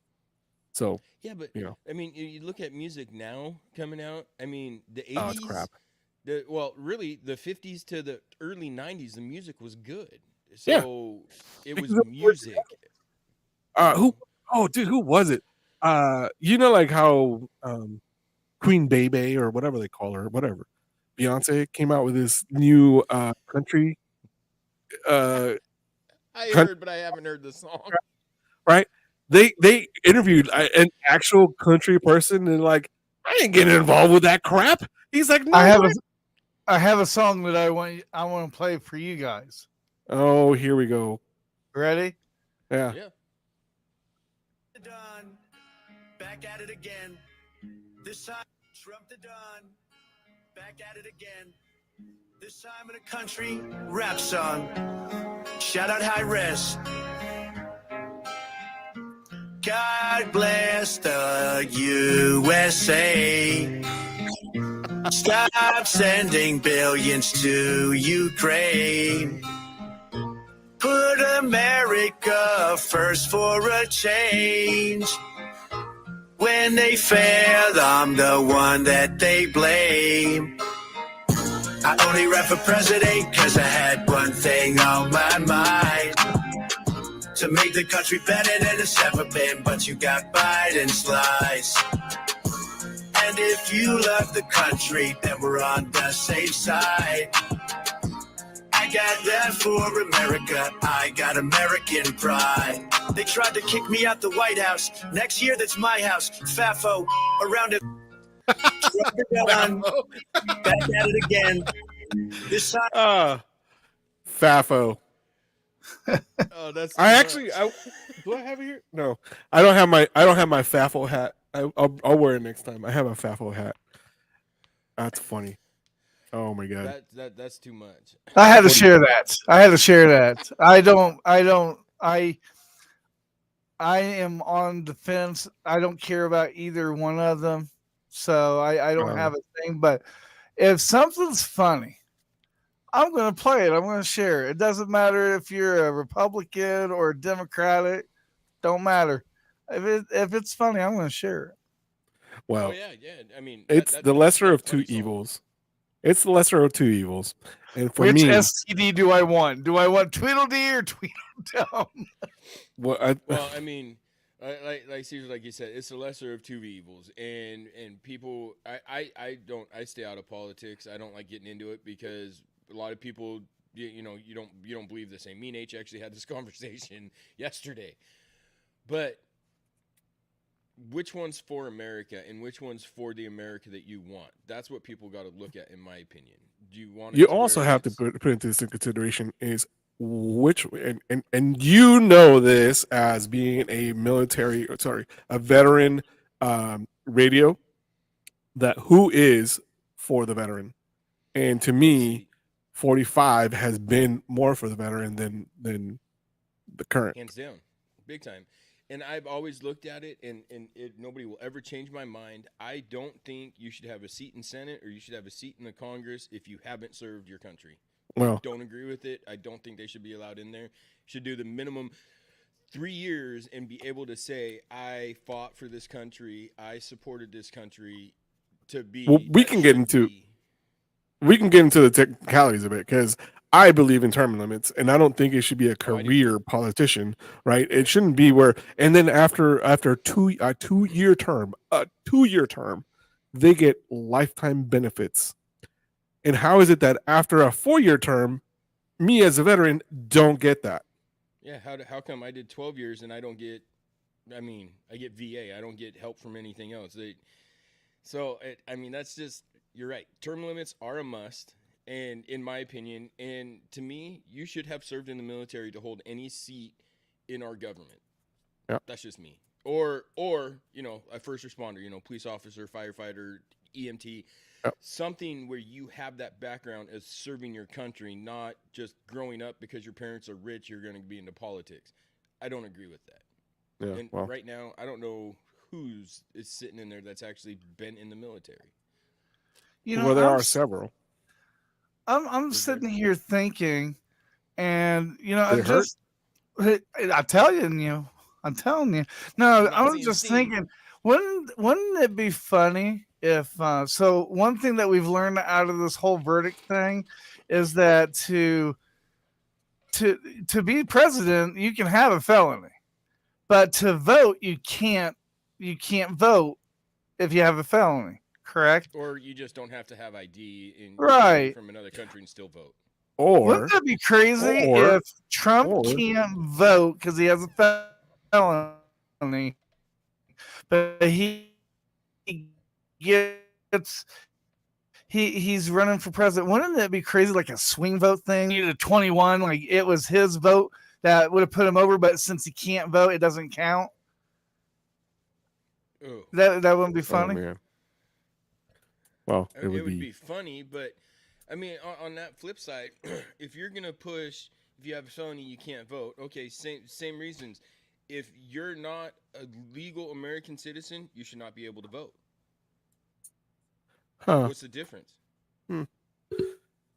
So Yeah, but you know, I mean, you look at music now coming out. I mean, the oh, it's 80s, crap. really the 50s to the early 90s, the music was good. Yeah. So it Because was of what- music. Who? Oh, dude, who was it? You know, like how Queen Bebe or whatever they call her, whatever. Beyonce came out with this new country. I heard, but I haven't heard the song. Right? They interviewed an actual country person and like, I ain't getting involved with that crap. He's like, no. I have a song that I want to play for you guys. Oh, here we go. Ready? Yeah. Done. Back at it again. This time, Trump the Don. Back at it again. This time in a country rap song. Shout out High Res. God bless the USA. Stop sending billions to Ukraine. Put America first for a change. When they fail, I'm the one that they blame. I only ran for president cause I had one thing on my mind. To make the country better than it's ever been, but you got Biden's lies. And if you love the country, then we're on the same side. I got that for America. I got American pride. They tried to kick me out the White House. Next year, that's my house. FAFO around it. Back at it again. This time. FAFO. Oh, that's. do I have it here? No, I don't have my FAFO hat. I'll wear it next time. I have a FAFO hat. That's funny. Oh my god. That's too much. I had to share that. I am on the fence. I don't care about either one of them. So I don't have a thing. But if something's funny, I'm going to play it. I'm going to share it. It doesn't matter if you're a Republican or a Democratic. Don't matter. If it's funny, I'm going to share it. Well, yeah. I mean, it's the lesser of two evils. It's the lesser of two evils. And for Which me, STD do I want? Do I want Tweedledee or Tweedledum? Well, I mean, like seriously, like you said, it's the lesser of two evils. And people, I stay out of politics. I don't like getting into it because a lot of people, you don't believe the same. Me and H actually had this conversation yesterday. But which one's for America and which one's for the America that you want? That's what people got to look at, in my opinion. Do you want? You also have to put into this in consideration is which and you know this as being a a veteran radio, that who is for the veteran, and to me, 45 has been more for the veteran than the current. Hands down, big time. And I've always looked at it, and nobody will ever change my mind. I don't think you should have a seat in Senate or you should have a seat in the Congress if you haven't served your country. Well, I don't agree with it. I don't think they should be allowed in there. You should do the minimum 3 years and be able to say, I fought for this country. I supported this country to be. Well, we can get into the technicalities of it because I believe in term limits, and I don't think it should be a career politician, right? It shouldn't be where, and then after a 2 year term, they get lifetime benefits. And how is it that after a 4 year term, me as a veteran don't get that? Yeah, how come I did 12 years and I don't get? I mean, I get VA. I don't get help from anything else. That's just, you're right. Term limits are a must. And in my opinion, and to me, you should have served in the military to hold any seat in our government. Yep. That's just me. Or a first responder, police officer, firefighter, EMT, something where you have that background as serving your country, not just growing up because your parents are rich, you're going to be into politics. I don't agree with that. Yeah, and right now, I don't know who's is sitting in there that's actually been in the military. There are several. I'm sitting here thinking, And Did it hurt? I'm telling you. No, I was just thinking, wouldn't it be funny if so one thing that we've learned out of this whole verdict thing is that to be president, you can have a felony. But to vote, you can't vote if you have a felony, correct? Or you just don't have to have ID in Right. from another country and still vote. Wouldn't that be crazy if Trump can't vote because he has a felony, but he gets he's running for president? Wouldn't that be crazy? Like a swing vote thing? He needed a 21, like it was his vote that would have put him over, but since he can't vote, it doesn't count. Ooh. That wouldn't be funny. Oh, man. Well, it would be funny, but I mean, on that flip side, if you're gonna push, if you have a felony, you can't vote. Okay, same reasons. If you're not a legal American citizen, you should not be able to vote. Huh. What's the difference?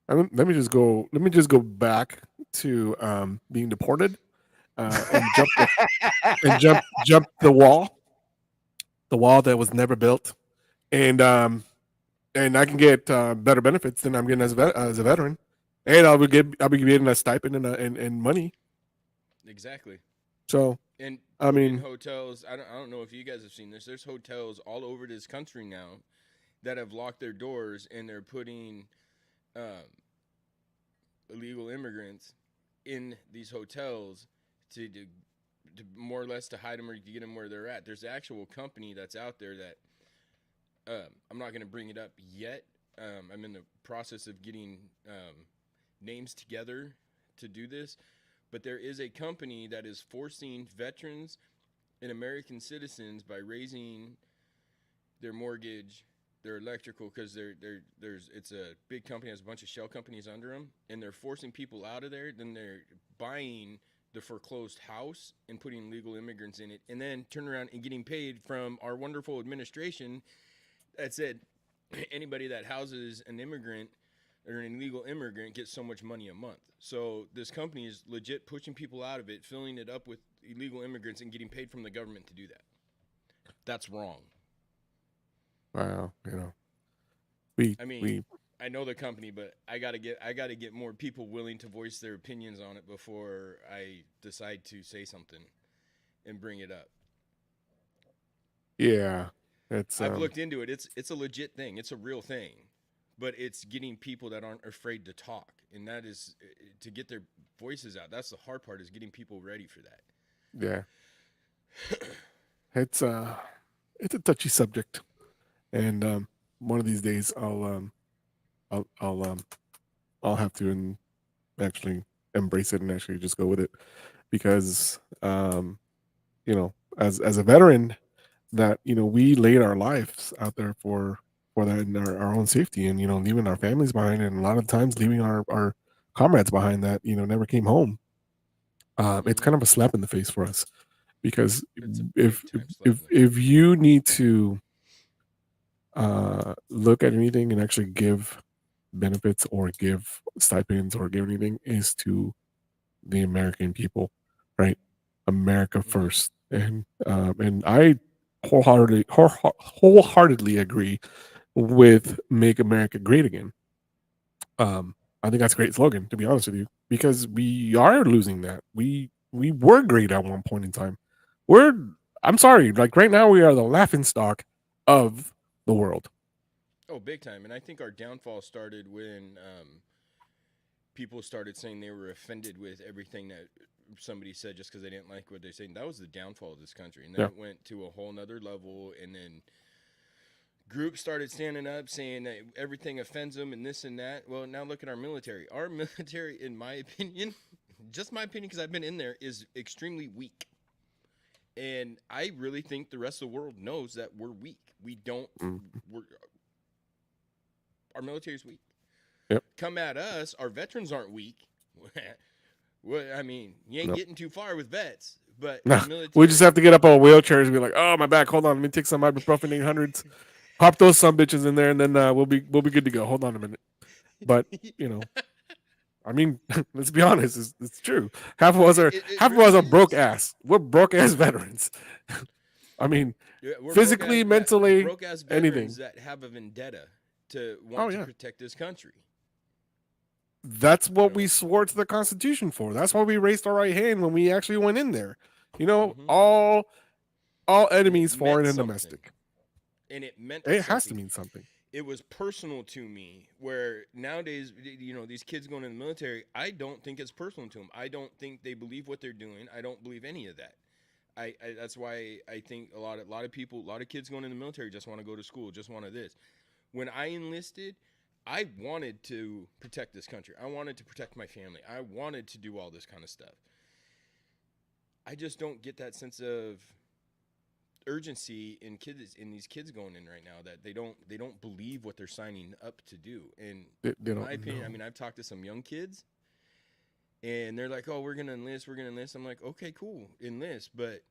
Let me just go back to being deported and jump the wall that was never built, and I can get better benefits than I'm getting as a veteran, and I'll be getting a stipend and money. Exactly. So, and I mean, hotels. I don't know if you guys have seen this. There's hotels all over this country now that have locked their doors, and they're putting illegal immigrants in these hotels to more or less to hide them or to get them where they're at. There's an actual company that's out there that I'm not going to bring it up yet. I'm in the process of getting names together to do this, but there is a company that is forcing veterans and American citizens by raising their mortgage, their electrical, because it's a big company, has a bunch of shell companies under them, and they're forcing people out of there. Then they're buying the foreclosed house and putting legal immigrants in it, and then turn around and getting paid from our wonderful administration that said anybody that houses an immigrant or an illegal immigrant gets so much money a month. So this company is legit pushing people out of it, filling it up with illegal immigrants, and getting paid from the government to do that. That's wrong. Wow, I know the company, but I gotta get more people willing to voice their opinions on it before I decide to say something and bring it up. Yeah, I've looked into it. It's a legit thing. It's a real thing, but it's getting people that aren't afraid to talk, and that is to get their voices out. That's the hard part, is getting people ready for that. Yeah, it's a touchy subject, and one of these days I'll have to actually embrace it and actually just go with it, because as a veteran, that we laid our lives out there for that, and our own safety, and leaving our families behind, and a lot of times leaving our comrades behind that never came home. It's kind of a slap in the face for us, because if you need to look at anything and actually give benefits or give stipends or give anything, is to the American people, right? America first. And I wholeheartedly agree with "Make America Great Again." I think that's a great slogan, to be honest with you, because we are losing that. We were great at one point in time. I'm sorry, like right now we are the laughingstock of the world. Oh, big time. And I think our downfall started when people started saying they were offended with everything that somebody said just because they didn't like what they're saying. That was the downfall of this country. And then it went to a whole nother level, and then groups started standing up saying that everything offends them and this and that. Well, now look at our military. Our military, in my opinion, just my opinion, because I've been in there, is extremely weak. And I really think the rest of the world knows that we're weak. We don't. Our military's weak. Yep. Come at us. Our veterans aren't weak. Well, I mean, you ain't getting too far with vets. But we just have to get up on wheelchairs and be like, "Oh, my back. Hold on, let me take some ibuprofen 800s, pop those some bitches in there, and then we'll be good to go. Hold on a minute." But I mean, let's be honest. It's true. Half of us are broke ass. We're broke ass veterans. I mean, We're physically, mentally, broke ass anything. veterans that have a vendetta to want to protect this country. That's what we swore to the Constitution for. That's why we raised our right hand when we actually went in there. You know, all enemies, foreign and domestic. And it meant it has to mean something. It was personal to me, where nowadays, you know, these kids going in the military, I don't think it's personal to them. I don't think they believe what they're doing. I don't believe any of that. I that's why I think a lot of people, a lot of kids going in the military just want to go to school, just want to this. When I enlisted, I wanted to protect this country. I wanted to protect my family. I wanted to do all this kind of stuff. I just don't get that sense of urgency in these kids going in right now, that they don't believe what they're signing up to do. And in my opinion, I mean, I've talked to some young kids and they're like, oh, we're gonna enlist. I'm like, okay, cool, enlist, but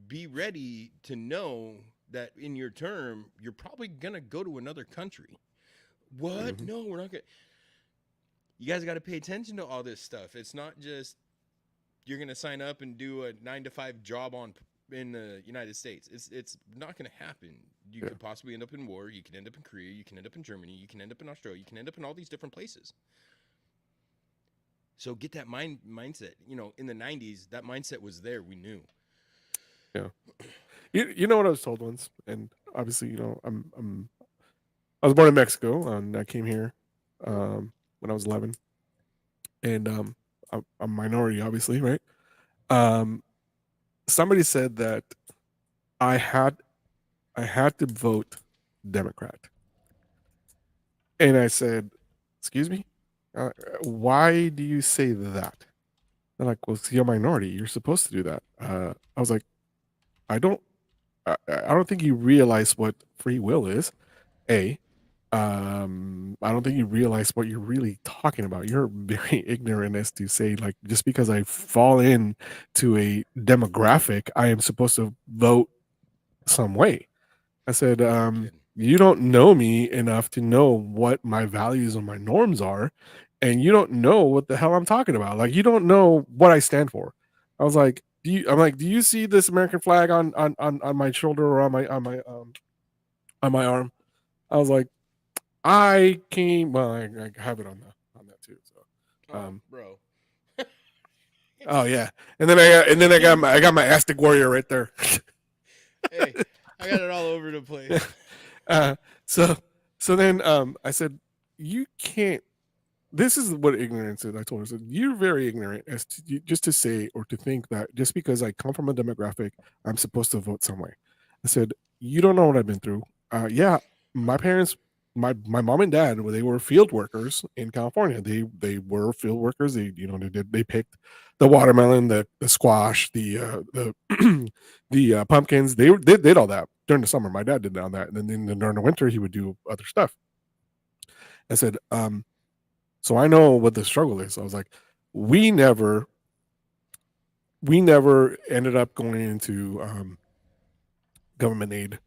be ready to know that in your term you're probably gonna go to another country. What? No, we're not gonna. You guys got to pay attention to all this stuff. It's not just you're gonna sign up and do a 9-to-5 job in the United States. It's not going to happen. You could possibly end up in war. You can end up in Korea. You can end up in Germany. You can end up in Australia. You can end up in all these different places. So get that mindset. You know, in the 90s, that mindset was there. We knew. Yeah. You know what I was told once, and obviously, you know, I was born in Mexico, and I came here when I was 11, and I'm a minority, obviously, right? Somebody said that I had to vote Democrat, and I said, "Excuse me, why do you say that?" They're like, "Well, you're a minority. You're supposed to do that." I was like, "I don't think you realize what free will is. I don't think you realize what you're really talking about. You're very ignorant as to say, like, just because I fall in to a demographic, I am supposed to vote some way." I said, you don't know me enough to know what my values and my norms are, and you don't know what the hell I'm talking about. Like, you don't know what I stand for. I was like, do you see this American flag on my shoulder or on my arm? I was like, I have it on that too. So, bro. Oh yeah, and then I got my Aztec warrior right there. Hey, I got it all over the place. So then I said, you can't. This is what ignorance is. I told her, I said, you're very ignorant as to just to say or to think that just because I come from a demographic, I'm supposed to vote some way. I said, you don't know what I've been through. Yeah, my parents, my mom and dad, they were field workers in California. They were field workers. They picked the watermelon, the squash, the the pumpkins. They did all that during the summer. My dad did all that, and then during the winter he would do other stuff. I said, so I know what the struggle is. I was like, we never ended up going into government aid.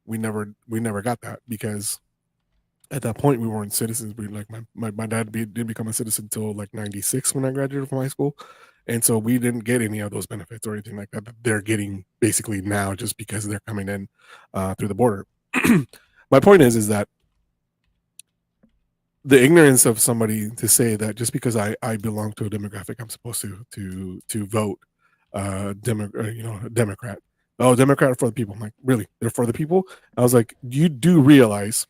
We never got that because at that point we weren't citizens. We like my dad didn't become a citizen until like 96 when I graduated from high school, and so we didn't get any of those benefits or anything like that they're getting basically now just because they're coming in through the border. My point is that the ignorance of somebody to say that just because I belong to a demographic, I'm supposed to vote Democrat. Oh, Democrat for the people. I'm like, really? They're for the people? I was like, you do realize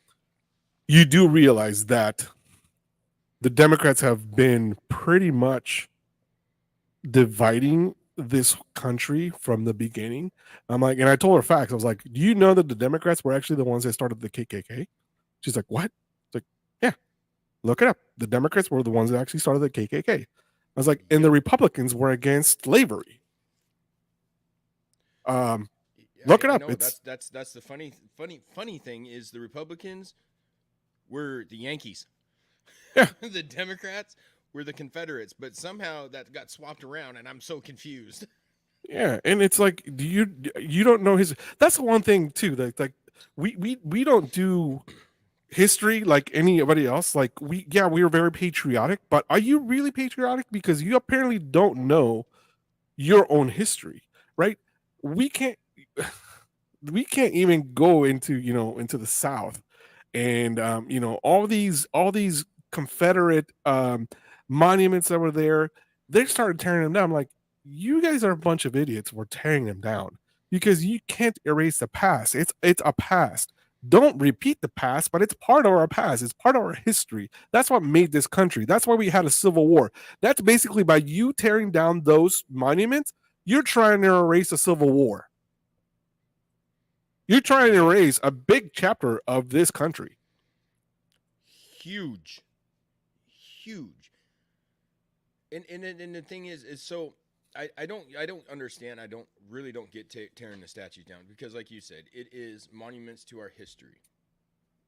that the Democrats have been pretty much dividing this country from the beginning. I'm like, and I told her facts. I was like, do you know that the Democrats were actually the ones that started the KKK? She's like, what? It's like, yeah, look it up. The Democrats were the ones that actually started the KKK. I was like, and the Republicans were against slavery. Look it up. That's the funny thing is the Republicans were the Yankees. Yeah. The Democrats were the Confederates, but somehow that got swapped around, and I'm so confused. Yeah, and it's like, you don't know his. That's the one thing too. Like we don't do history like anybody else. Like we were very patriotic, but are you really patriotic? Because you apparently don't know your own history, right? We can't even go into into the South, and all these Confederate monuments that were there. They started tearing them down. I'm like, you guys are a bunch of idiots. We're tearing them down because you can't erase the past. It's a past. Don't repeat the past, but it's part of our past. It's part of our history. That's what made this country. That's why we had a civil war. That's basically by you tearing down those monuments, you're trying to erase a civil war. You're trying to erase a big chapter of this country. Huge. And the thing is so I don't understand. I really don't get tearing the statues down because, like you said, it is monuments to our history.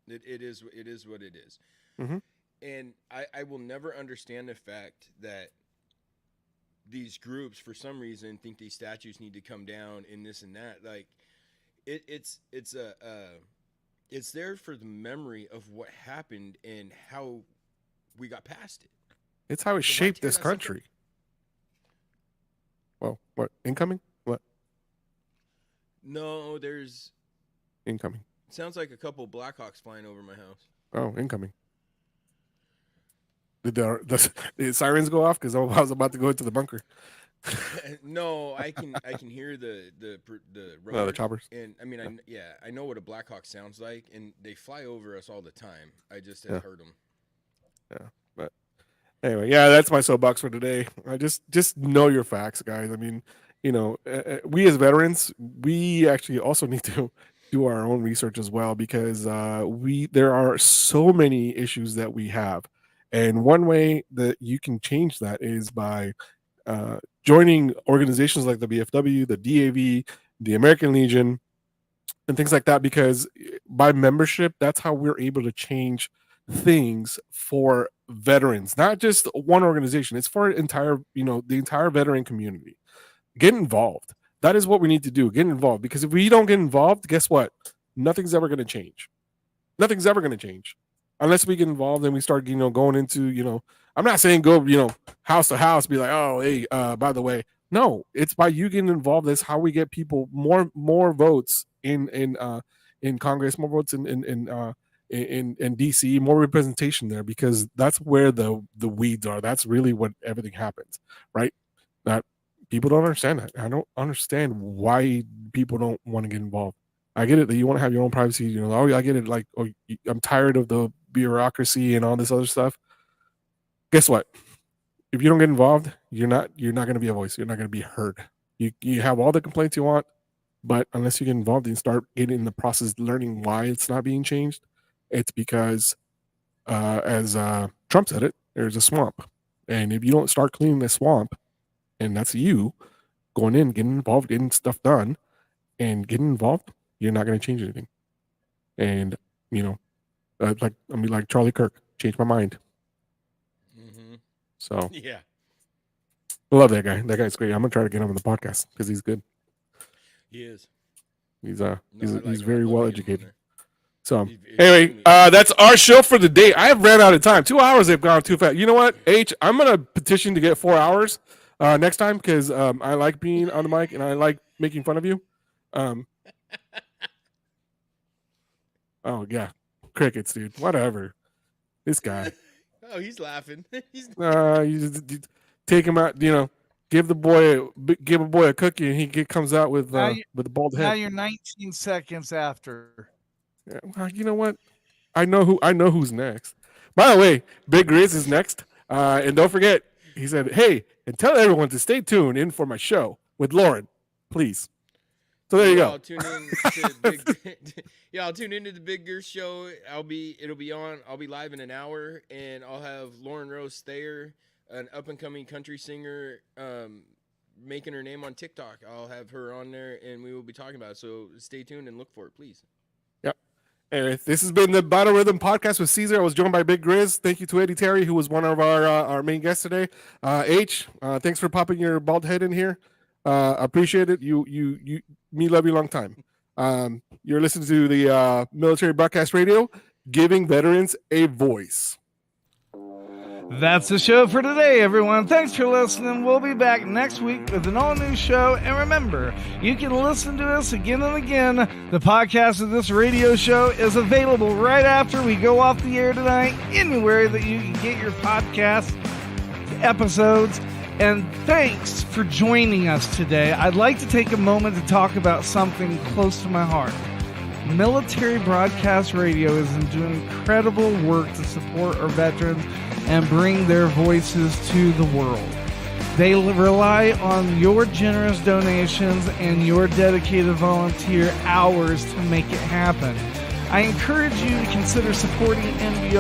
It is what it is. Mm-hmm. And I will never understand the fact that these groups, for some reason, think these statues need to come down and this and that. Like, it's there for the memory of what happened and how we got past it. It's how it shaped this country. Well, what? Incoming? What? No, there's incoming. Sounds like a couple Blackhawks flying over my house. Oh, incoming. Did the sirens go off? Because I was about to go into the bunker. No, I can hear the the choppers. And I mean, I know what a Blackhawk sounds like, and they fly over us all the time. I just have heard them. Yeah, but anyway, that's my soapbox for today. I just know your facts, guys. I mean, we as veterans, we actually also need to do our own research as well because there are so many issues that we have, and one way that you can change that is by joining organizations like the VFW, the DAV, the American Legion, and things like that, because by membership, that's how we're able to change things for veterans, not just one organization. It's for the entire veteran community. Get involved. That is what we need to do. Get involved, because if we don't get involved, guess what? Nothing's ever going to change. Nothing's ever going to change unless we get involved and we start, going into, I'm not saying go, house to house, be like, oh, hey, by the way, no, it's by you getting involved. That's how we get people more votes in Congress, more votes in DC, more representation there, because that's where the weeds are. That's really what everything happens, right? That people don't understand that. I don't understand why people don't want to get involved. I get it that you want to have your own privacy. I get it. Like, I'm tired of the bureaucracy and all this other stuff. Guess what? If you don't get involved, you're not going to be a voice. You're not going to be heard. You have all the complaints you want, but unless you get involved and start getting in the process, learning why it's not being changed, it's because, as Trump said it, there's a swamp, and if you don't start cleaning the swamp, and that's you going in, getting involved, getting stuff done, and getting involved, you're not going to change anything. And like Charlie Kirk, change my mind. Mm-hmm. So yeah, I love that guy. That guy's great. I'm gonna try to get him on the podcast because he's good. He is. He's very well educated. So anyway, that's our show for the day. I have ran out of time. 2 hours have gone too fast. You know what, H? I'm gonna petition to get 4 hours next time, because I like being on the mic and I like making fun of you. Oh yeah, crickets, dude. Whatever. This guy. Oh, he's laughing. You take him out. Give a boy a cookie, and he comes out with a bald head. Now you're 19 seconds after. Yeah, well, you know what? I know who's next. By the way, Big Grizz is next. And don't forget, he said, hey, and tell everyone to stay tuned in for my show with Lauren, please. So there you go. I'll tune into the Big Grizz show. I'll be live in an hour, and I'll have Lauren Rose Thayer, an up and coming country singer, making her name on TikTok. I'll have her on there, and we will be talking about it. So stay tuned and look for it, please. Yep. Anyway, this has been the Battle Rhythm Podcast with Caesar. I was joined by Big Grizz. Thank you to Eddie Terry, who was one of our main guests today. H, thanks for popping your bald head in here. Appreciate it. Me love you long time. You're listening to the Military Broadcast Radio, giving veterans a voice. That's the show for today, everyone. Thanks for listening. We'll be back next week with an all-new show. And remember, you can listen to us again and again. The podcast of this radio show is available right after we go off the air tonight, anywhere that you can get your podcast episodes. And thanks for joining us today. I'd like to take a moment to talk about something close to my heart. Military Broadcast Radio is doing incredible work to support our veterans and bring their voices to the world. They rely on your generous donations and your dedicated volunteer hours to make it happen. I encourage you to consider supporting NBR